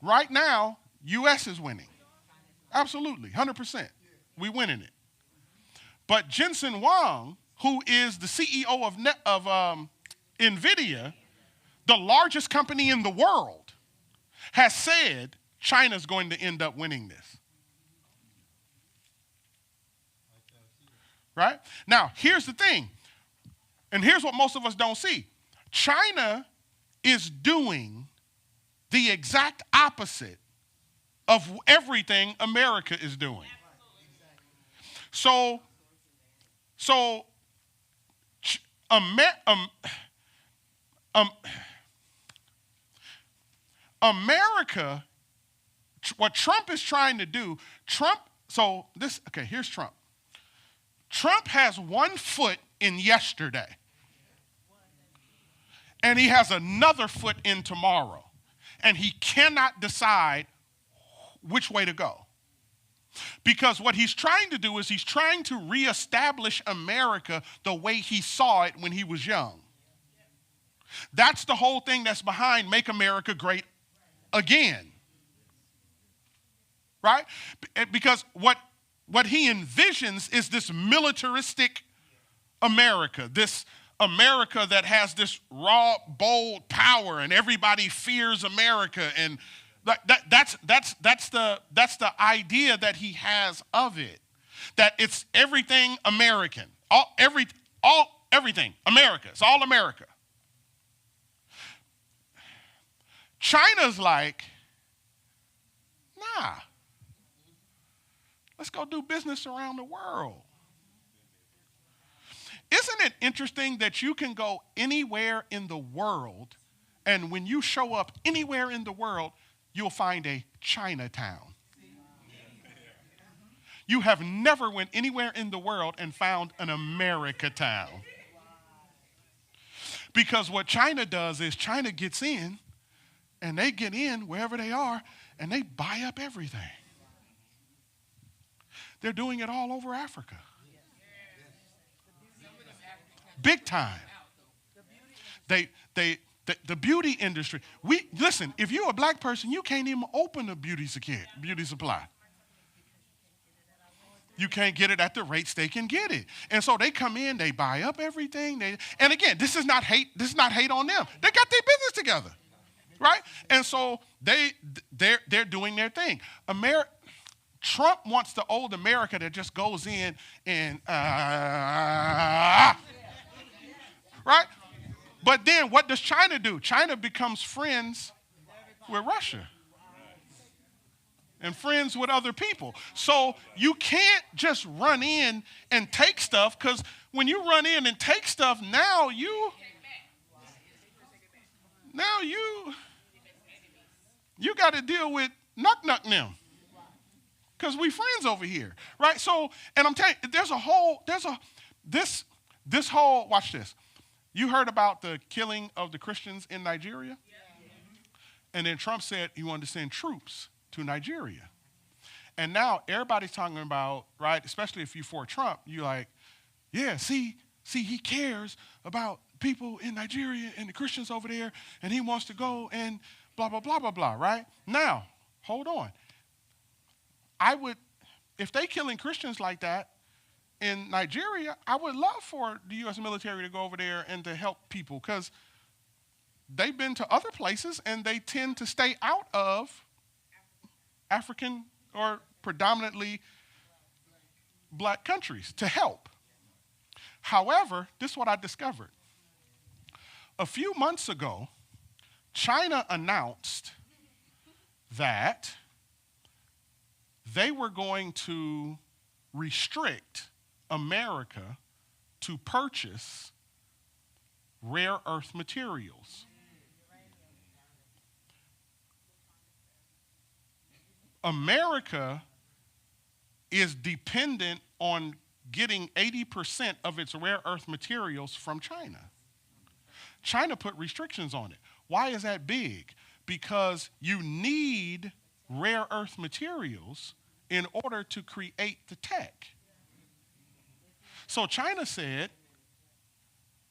Right now, U.S. is winning. Absolutely, 100%. We winning it. But Jensen Huang, who is the CEO of NVIDIA, the largest company in the world, has said China's going to end up winning this. Right? Now, here's the thing, and here's what most of us don't see. China is doing the exact opposite of everything America is doing. So America, what Trump is trying to do, here's Trump. Trump has one foot in yesterday, and he has another foot in tomorrow, and he cannot decide which way to go. Because what he's trying to do is he's trying to reestablish America the way he saw it when he was young. That's the whole thing that's behind Make America Great Again. Right? Because what he envisions is this militaristic America, this America that has this raw, bold power, and everybody fears America, and that's the idea that he has of it. That it's everything American, everything America. It's all America. China's like, nah. Let's go do business around the world. Isn't it interesting that you can go anywhere in the world, and when you show up anywhere in the world, you'll find a Chinatown. You have never went anywhere in the world and found an America town. Because what China does is China gets in, and they get in wherever they are, and they buy up everything. They're doing it all over Africa. Big time. The beauty industry. Listen, if you're a black person, you can't even open a beauty supply. You can't get it at the rates they can get it. And so they come in, they buy up everything. And again, this is not hate on them. They got their business together. Right? And so they're doing their thing. Trump wants the old America that just goes in and, right? But then what does China do? China becomes friends with Russia and friends with other people. So you can't just run in and take stuff, because when you run in and take stuff, now you got to deal with Nuck them. Because we friends over here, right? So, and I'm telling you, this whole, watch this. You heard about the killing of the Christians in Nigeria? And then Trump said he wanted to send troops to Nigeria. And now everybody's talking about, right, especially if you're for Trump, you're like, yeah, see, he cares about people in Nigeria and the Christians over there, and he wants to go and blah, blah, blah, blah, blah, right? Now, hold on. If they killing Christians like that in Nigeria, I would love for the U.S. military to go over there and to help people, because they've been to other places and they tend to stay out of African or predominantly black countries to help. However, this is what I discovered. A few months ago, China announced that they were going to restrict America to purchase rare earth materials. America is dependent on getting 80% of its rare earth materials from China. China put restrictions on it. Why is that big? Because you need rare earth materials in order to create the tech. So China said,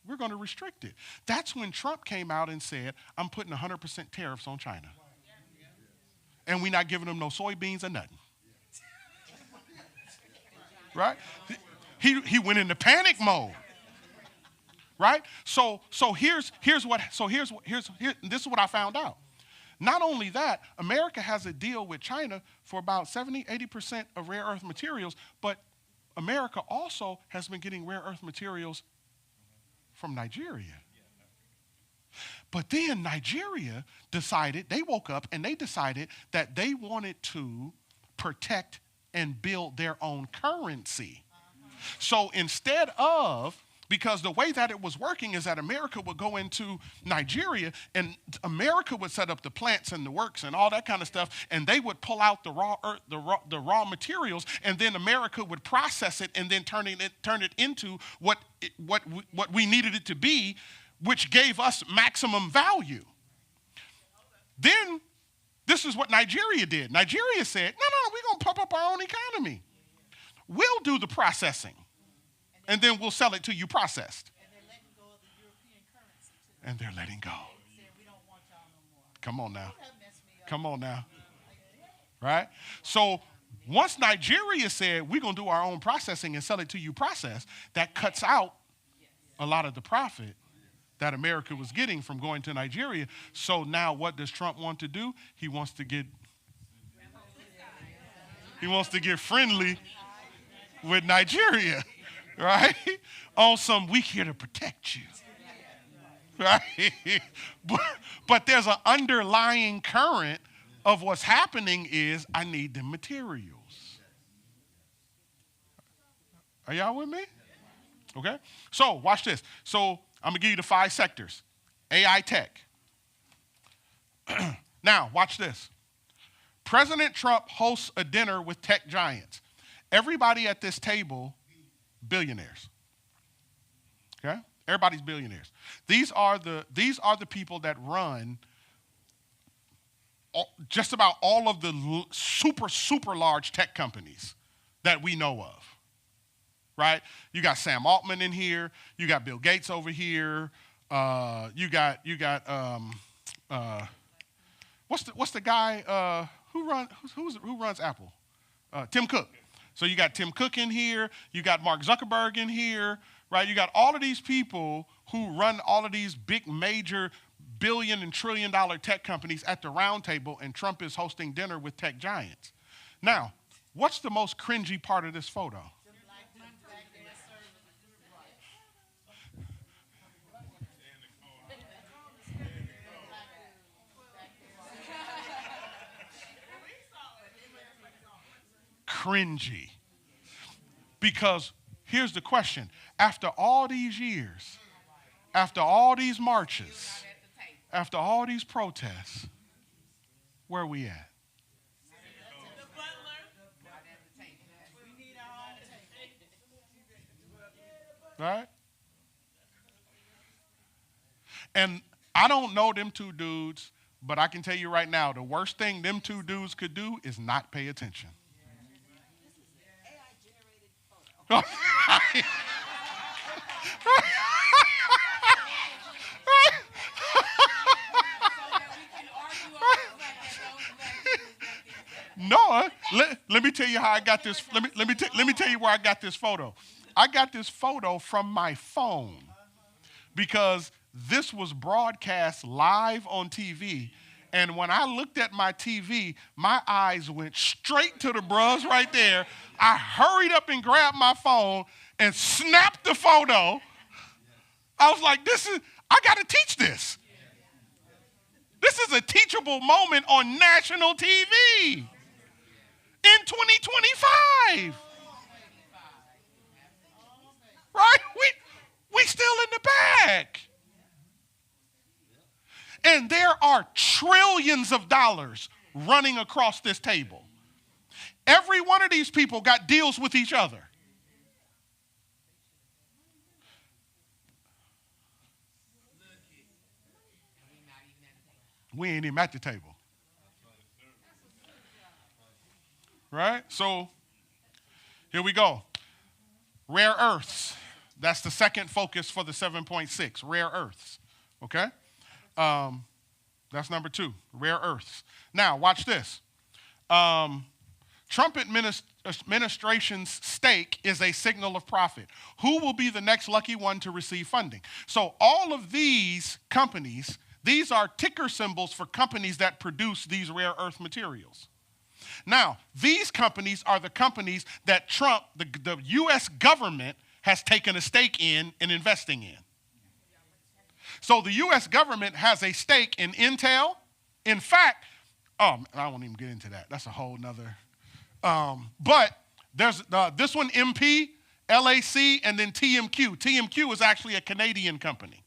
we're going to restrict it. That's when Trump came out and said, I'm putting 100% tariffs on China. And we're not giving them no soybeans or nothing. Right? He went into panic mode. Right? So this is what I found out. Not only that, America has a deal with China for about 70-80% of rare earth materials, but America also has been getting rare earth materials from Nigeria. But then Nigeria they woke up and they decided that they wanted to protect and build their own currency. So instead of, because the way that it was working is that America would go into Nigeria and America would set up the plants and the works and all that kind of stuff, and they would pull out the raw materials, and then America would process it and then turn it into what we needed it to be, which gave us maximum value. Then this is what Nigeria did. Nigeria said, no, we're going to pump up our own economy. We'll do the processing, and then we'll sell it to you processed. And they're letting go of the European currency, too. And they're letting go. Saying, we don't want y'all no more. Come on now. That messed me up. Come on now. Right? So once Nigeria said, we're going to do our own processing and sell it to you processed, that cuts out a lot of the profit that America was getting from going to Nigeria. So now what does Trump want to do? He wants to get friendly with Nigeria, right? On some, we here to protect you, right? But there's an underlying current of what's happening is I need the materials. Are y'all with me? Okay. So watch this. So I'm going to give you the 5 sectors. AI tech. Now, watch this. President Trump hosts a dinner with tech giants. Everybody at this table, billionaires. Okay? Everybody's billionaires. These are the people that run just about all of the super large tech companies that we know of. Right? You got Sam Altman in here. You got Bill Gates over here. You got what's the guy who runs Apple? Tim Cook. So you got Tim Cook in here. You got Mark Zuckerberg in here. Right? You got all of these people who run all of these big major billion and trillion dollar tech companies at the round table, and Trump is hosting dinner with tech giants. Now, What's the most cringy part of this photo? Cringy. Because here's the question. After all these years, after all these marches, after all these protests, where are we at? Right? And I don't know them two dudes, but I can tell you right now, the worst thing them two dudes could do is not pay attention. No, let me tell you how I got this. Let me tell you where I got this photo. I got this photo from my phone because this was broadcast live on TV. And when I looked at my TV, my eyes went straight to the bros right there. I hurried up and grabbed my phone and snapped the photo. I was like, I got to teach this. This is a teachable moment on national TV in 2025. Right? We still in the bag. And there are trillions of dollars running across this table. Every one of these people got deals with each other. We ain't even at the table. Right? So here we go. Rare earths. That's the second focus for the 7.6, rare earths. Okay? That's number 2, rare earths. Now, watch this. Trump administration's stake is a signal of profit. Who will be the next lucky one to receive funding? So all of these companies, these are ticker symbols for companies that produce these rare earth materials. Now, these companies are the companies that Trump, the U.S. government, has taken a stake in and investing in. So the U.S. government has a stake in Intel. In fact, I won't even get into that. That's a whole nother. But there's this one, MP, LAC, and then TMQ. TMQ is actually a Canadian company.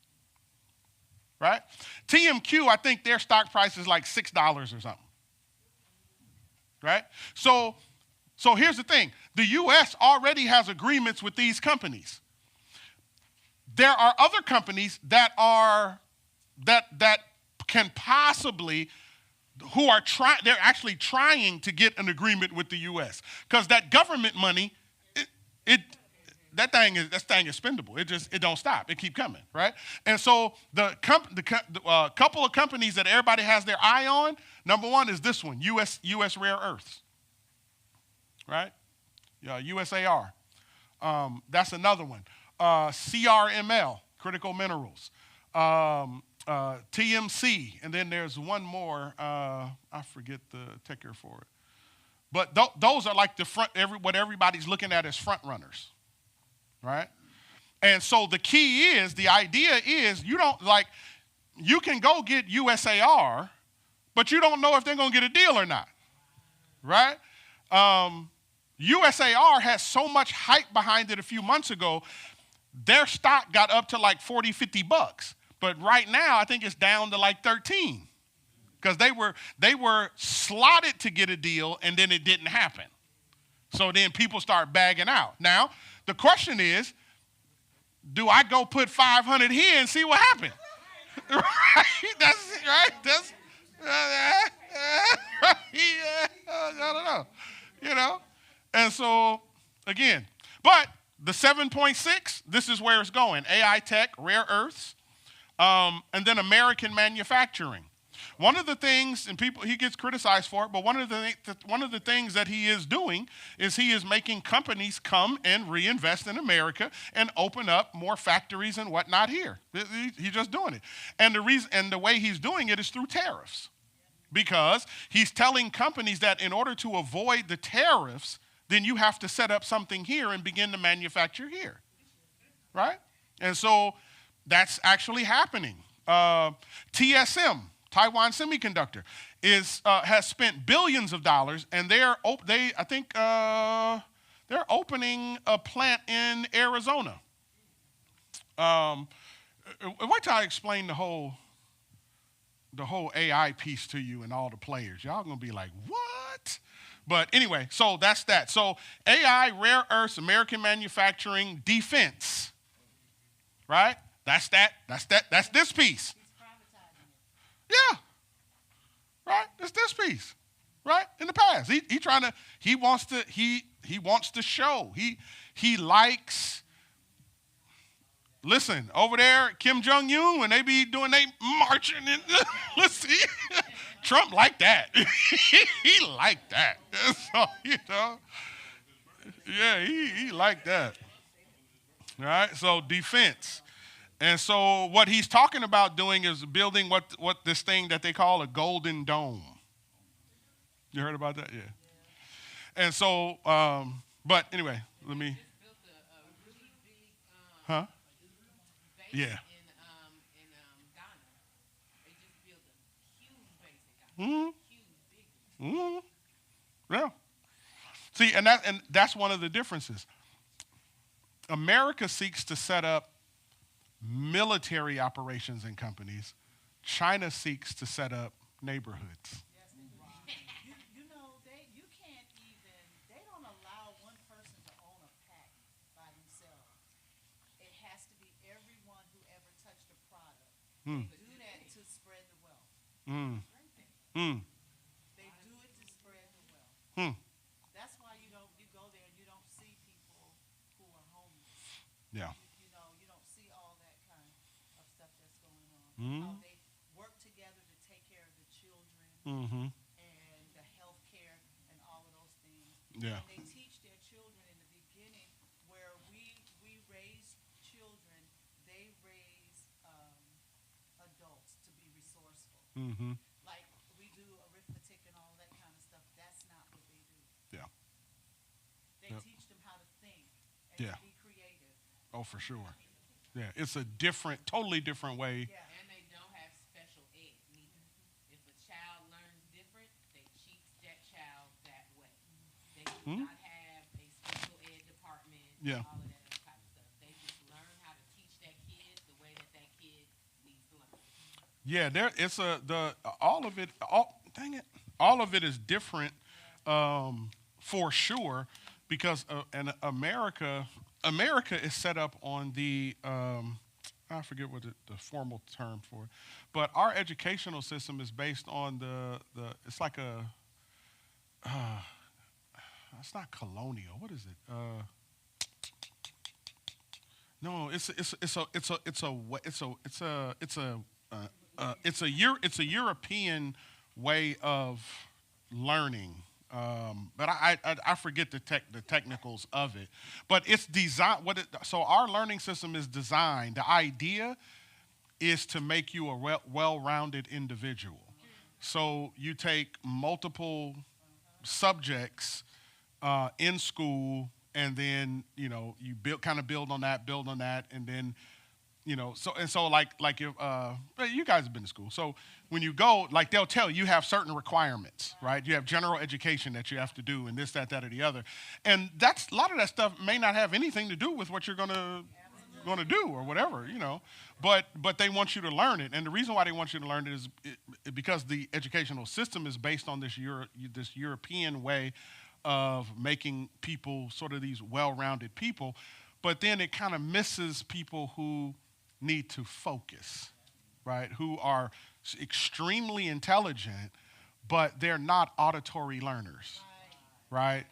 Right? TMQ, I think their stock price is like $6 or something. Right? So here's the thing. The U.S. already has agreements with these companies. There are other companies that can possibly, they're actually trying to get an agreement with the U.S. because that government money, that thing is spendable. It don't stop. It keep coming, right? And so the couple of companies that everybody has their eye on, number one is this one, U.S. Rare Earths, right? USAR. That's another one. CRML, Critical Minerals. TMC, and then there's one more. I forget the ticker for it. But those are like what everybody's looking at as front runners, right? And so the idea is you can go get USAR, but you don't know if they're going to get a deal or not, right? USAR has so much hype behind it a few months ago, their stock got up to like $40, $50. But right now, I think it's down to like 13 because they were slotted to get a deal and then it didn't happen. So then people start bagging out. Now, the question is, do I go put 500 here and see what happens? Right? That's right. That's I don't know. And so again, but the 7.6, this is where it's going. AI tech, rare earths, and then American manufacturing. One of the things, and he gets criticized for it, but one of the things that he is doing is he is making companies come and reinvest in America and open up more factories and whatnot here. He's just doing it. And the way he's doing it is through tariffs. because he's telling companies that in order to avoid the tariffs, then you have to set up something here and begin to manufacture here, right? And so that's actually happening. TSM, Taiwan Semiconductor, has spent billions of dollars, and they're opening a plant in Arizona. Wait till I explain the whole AI piece to you and all the players. Y'all gonna be like, what? But anyway, so that's that. So AI, rare earths, American manufacturing, defense, right? That's this piece. Yeah, right. It's this piece, right? In the past, he wants to show. He likes. Listen, over there, Kim Jong-un, when they be doing they marching, and listen, Trump like that. he like that. So, yeah, he like that. All right, so defense. And so what he's talking about doing is building what this thing that they call a golden dome. You heard about that? Yeah. And so, but anyway, let me. Huh? Yeah. In Ghana, they just built a huge base in Ghana. Mm-hmm. Mm-hmm. Yeah. See, and that's one of the differences. America seeks to set up military operations and companies. China seeks to set up neighborhoods. They don't allow one person to own a pack by themselves. It has to be everyone who ever touched a product. Mm. They do that to spread the wealth. Mm. Mm. They do it to spread the wealth. Mm. That's why you go there and you don't see people who are homeless. Yeah. You don't see all that kind of stuff that's going on. Mm. How they work together to take care of the children Mm-hmm. and the health care and all of those things. Yeah. And they teach their children in the beginning where we raise children, they raise adults to be resourceful. Mm-hmm. Like we do arithmetic and all that kind of stuff. That's not what they do. Yeah. They Yep. teach them how to think and Yeah. to be creative. Oh, for sure. Yeah, it's a totally different way. Yeah. And they don't have special ed neither. If a child learns different, they teach that child that way. They do not have a special ed department, Yeah. all of that other type of stuff. They just learn how to teach that kid the way that kid needs to learn. Yeah, all of it is different, for sure, because and America is set up on the I forget what the formal term for it, but our educational system is based on the it's like a it's not colonial. What is it? No, it's a European way of learning, but I forget the technicals of it. But it's designed. So our learning system is designed. The idea is to make you a well-rounded individual. So you take multiple subjects in school, and then you build on that, and then so like if you guys have been to school, so when you go, like they'll tell you have certain requirements, right? You have general education that you have to do, and this, that, or the other, and that's a lot of that stuff may not have anything to do with what you're gonna do or whatever, but they want you to learn it, and the reason why they want you to learn it is because the educational system is based on this European way of making people sort of these well-rounded people, but then it kind of misses people who need to focus, right? Who are extremely intelligent, but they're not auditory learners, right?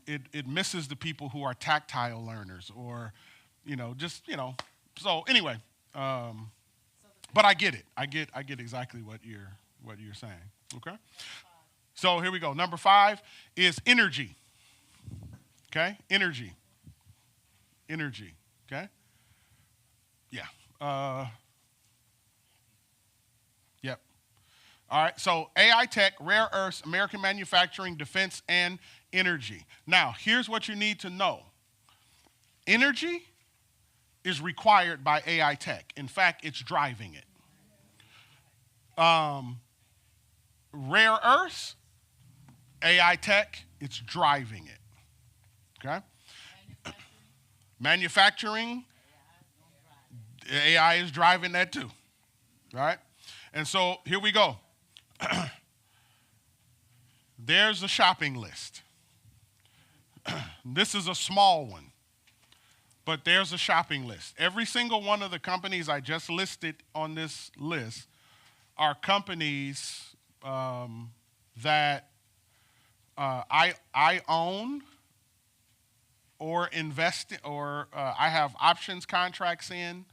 It misses the people who are tactile learners, or, So anyway, but I get it. I get exactly what you're saying. Okay. So here we go. Number 5 is energy. Okay, energy. Okay. Yeah. Yep. All right, so AI tech, rare earths, American manufacturing, defense, and energy. Now, here's what you need to know. Energy is required by AI tech. In fact, it's driving it. Rare earths, AI tech, it's driving it. Okay? Manufacturing, AI is driving that too. Right? And so here we go. There's a shopping list. This is a small one, but there's a shopping list. Every single one of the companies I just listed on this list are companies that I own or invest in, or I have options contracts in.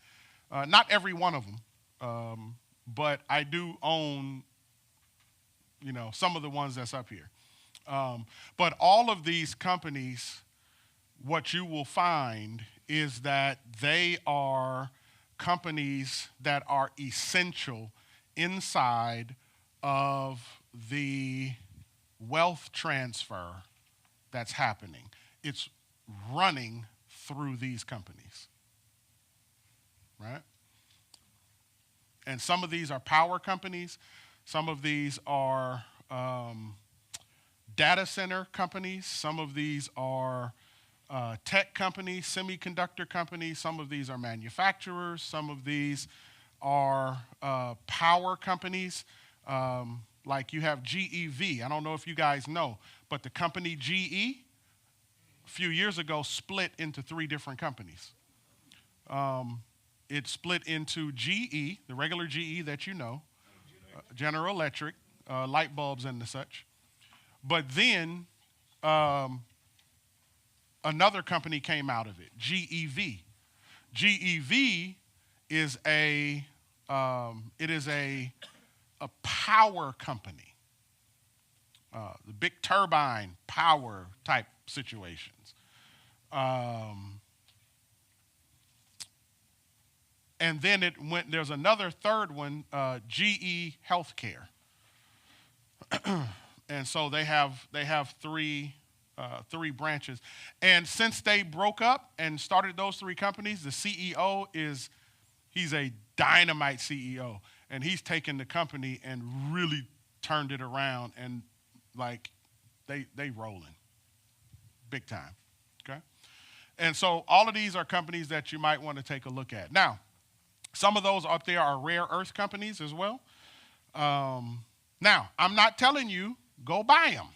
Not every one of them, but I do own, some of the ones that's up here. But all of these companies, what you will find is that they are companies that are essential inside of the wealth transfer that's happening. It's running through these companies, right? And some of these are power companies. Some of these are data center companies. Some of these are tech companies, semiconductor companies. Some of these are manufacturers. Some of these are power companies. Like you have GEV. I don't know if you guys know, but the company GE, a few years ago, split into 3 different companies. It split into GE, the regular GE that you know, General Electric, light bulbs and the such. But then another company came out of it, GEV. GEV is a power company, the big turbine power type situations. And then there's another third one, GE Healthcare. And so they have 3 branches. And since they broke up and started those 3 companies, the CEO he's a dynamite CEO, and he's taken the company and really turned it around, and like they rolling big time. Okay? And so all of these are companies that you might want to take a look at. Now, some of those up there are rare earth companies as well. Now, I'm not telling you go buy them.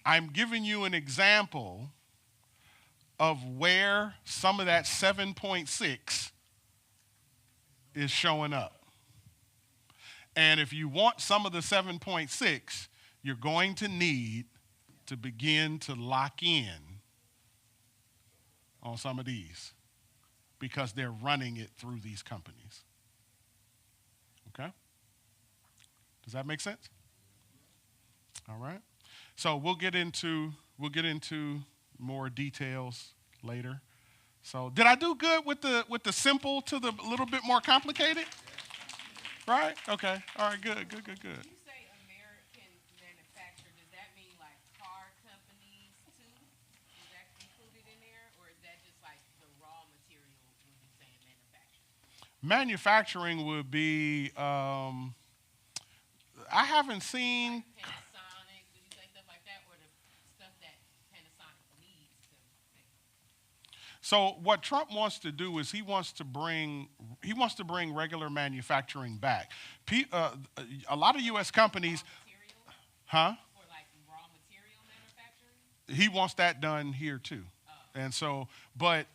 I'm giving you an example of where some of that 7.6 is showing up. And if you want some of the 7.6, you're going to need to begin to lock in on some of these because they're running it through these companies. Okay? Does that make sense? All right. So we'll get into more details later. So did I do good with the simple to the little bit more complicated? Right? Okay. All right, good. When you say American manufacturer, does that mean like car companies too? Is that included in there, or is that just like the raw material when you're saying manufacturing? Manufacturing would be I haven't seen. Panasonic, would you say stuff like that, or the stuff that Panasonic needs to make? So what Trump wants to do is he wants to bring regular manufacturing back. A lot of U.S. companies, Material, huh? or like raw material manufacturing? He wants that done here too. Oh. And so, but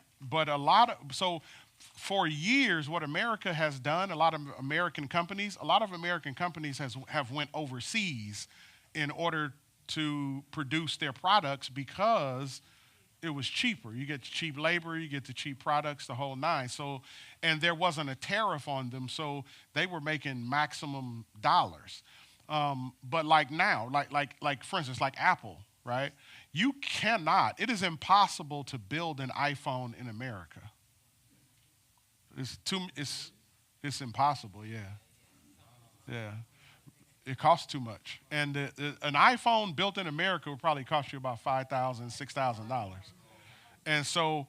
for years, what America has done, a lot of American companies have went overseas in order to produce their products because it was cheaper. You get cheap labor, you get the cheap products, the whole nine. So, and there wasn't a tariff on them, so they were making maximum dollars. But like now, like for instance, like Apple, right? You cannot. It is impossible to build an iPhone in America. It's impossible, yeah. Yeah. It costs too much. And an iPhone built in America would probably cost you about $5,000, $6,000. And so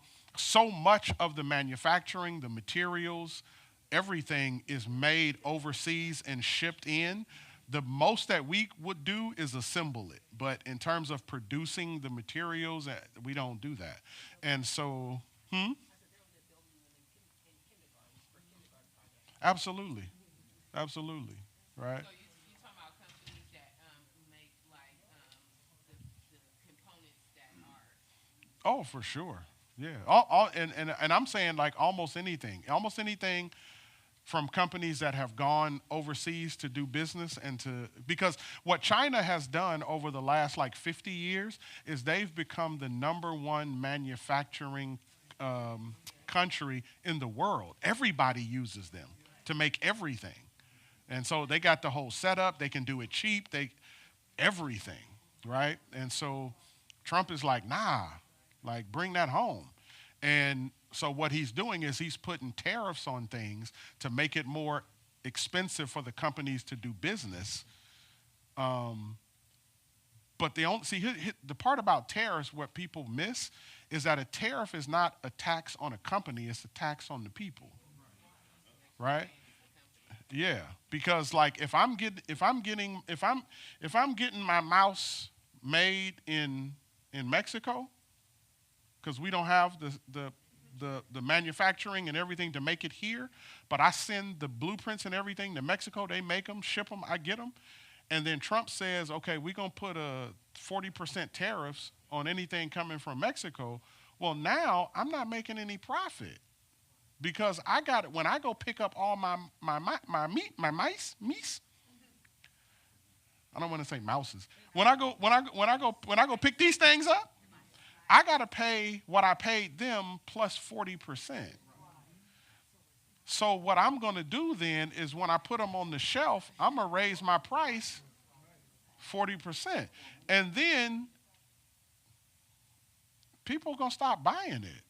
much of the manufacturing, the materials, everything is made overseas and shipped in. The most that we would do is assemble it. But in terms of producing the materials, we don't do that. And so, absolutely. Absolutely. Right? So you talking about companies that make like the components that are Oh, for sure. Yeah. And I'm saying like almost anything from companies that have gone overseas to do business because what China has done over the last like 50 years is they've become the number one manufacturing country in the world. Everybody uses them to make everything. And so they got the whole setup. They can do it cheap. Everything, right? And so Trump is like, nah, like bring that home. And so what he's doing is he's putting tariffs on things to make it more expensive for the companies to do business. But the part about tariffs, what people miss, is that a tariff is not a tax on a company; it's a tax on the people, right? Yeah, because like if I'm getting my mouse made in Mexico, because we don't have the manufacturing and everything to make it here, but I send the blueprints and everything to Mexico. They make them, ship them, I get them, and then Trump says, okay, we're gonna put a 40% tariffs on anything coming from Mexico. Well, now I'm not making any profit because I got it when I go pick up all my mice. I don't want to say mouses. When I go pick these things up, I got to pay what I paid them plus 40%. So what I'm going to do then is when I put them on the shelf, I'm going to raise my price 40%. And then people are going to stop buying it.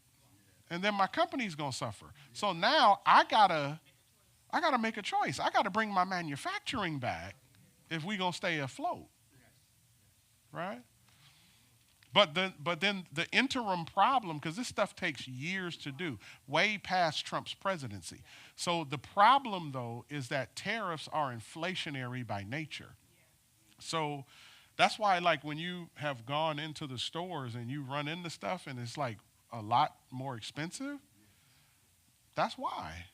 And then my company's going to suffer. So now I got to make a choice. I got to bring my manufacturing back if we're going to stay afloat. Right? But then the interim problem, because this stuff takes years to do, way past Trump's presidency. So the problem, though, is that tariffs are inflationary by nature. So that's why, like, when you have gone into the stores and you run into stuff and it's like a lot more expensive, that's why.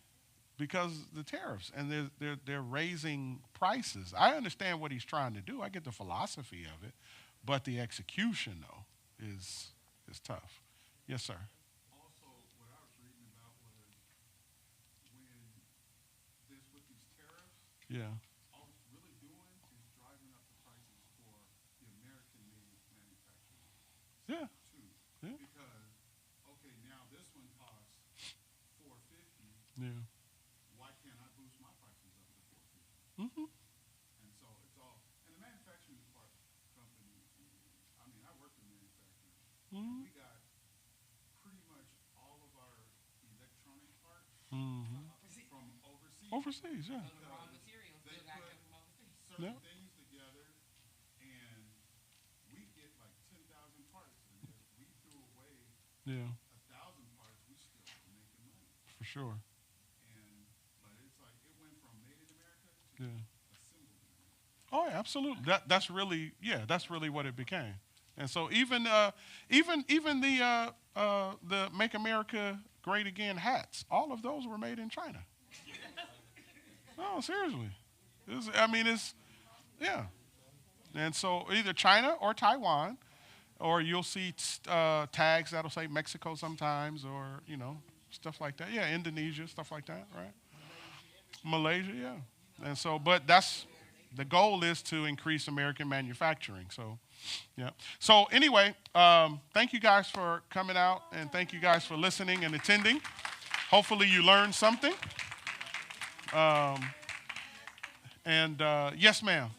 Because the tariffs and they're raising prices. I understand what he's trying to do. I get the philosophy of it. But the execution, though, is tough. Yes, sir. Also, what I was reading about was when with these tariffs, Yeah. all it's really doing is driving up the prices for the American-made manufacturers Yeah. too. Yeah. Because okay, now this one costs $4.50. Yeah. Why can't I boost my prices up to $4.50? Mm-hmm. And so it's all, and the manufacturing part company, I mean, I worked in manufacturing, and we got pretty much all of our electronic parts Mm-hmm. from overseas. Overseas, yeah. the raw materials They still got put to come from overseas. certain Yeah. things together, and we get like 10,000 parts, and if we threw away Yeah. 1,000 parts, we still were making money. For sure. But it's like it went from made in America to Yeah. assembled in America. Oh, yeah, absolutely. That's really what it became. And so even the Make America Great Again hats, all of those were made in China. No, seriously. Yeah. And so either China or Taiwan, or you'll see tags that'll say Mexico sometimes, or stuff like that. Yeah, Indonesia, stuff like that, right? Malaysia, yeah. And so, but the goal is to increase American manufacturing. So, yeah. So anyway, thank you guys for coming out, and thank you guys for listening and attending. Hopefully you learned something. Yes, ma'am.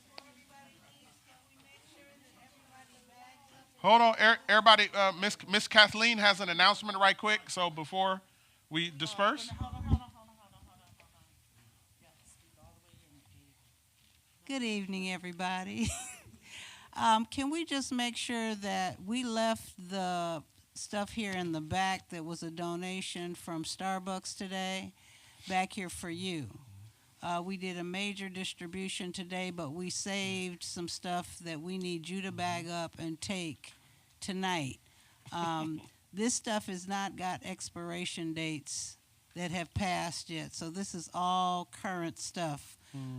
Hold on, everybody. Miss Kathleen has an announcement right quick. So before we disperse. Hold on. You have to speak all the way in, Gabe. Good evening, everybody. Can we just make sure that we left the stuff here in the back that was a donation from Starbucks today back here for you? We did a major distribution today, but we saved some stuff that we need you to bag up and take tonight. This stuff has not got expiration dates that have passed yet, so this is all current stuff.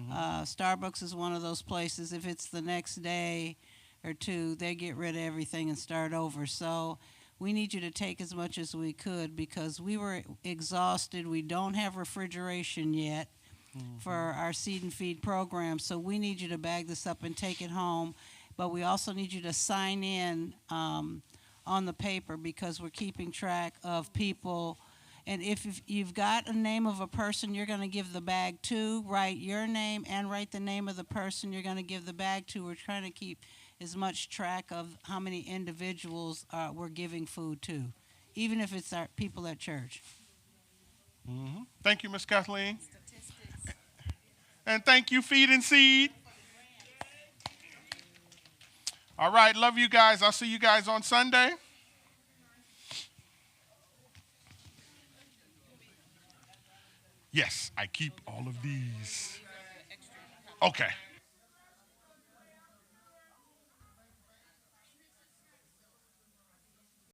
Starbucks is one of those places, if it's the next day or two, they get rid of everything and start over. So we need you to take as much as we could because we were exhausted. We don't have refrigeration yet for our seed and feed program, so we need you to bag this up and take it home. But we also need you to sign in on the paper because we're keeping track of people. And if you've got a name of a person you're going to give the bag to, write your name and write the name of the person you're going to give the bag to. We're trying to keep as much track of how many individuals we're giving food to, even if it's our people at church. Thank you, Miss Kathleen. And thank you, Feed and Seed. All right, love you guys. I'll see you guys on Sunday. Yes, I keep all of these. Okay.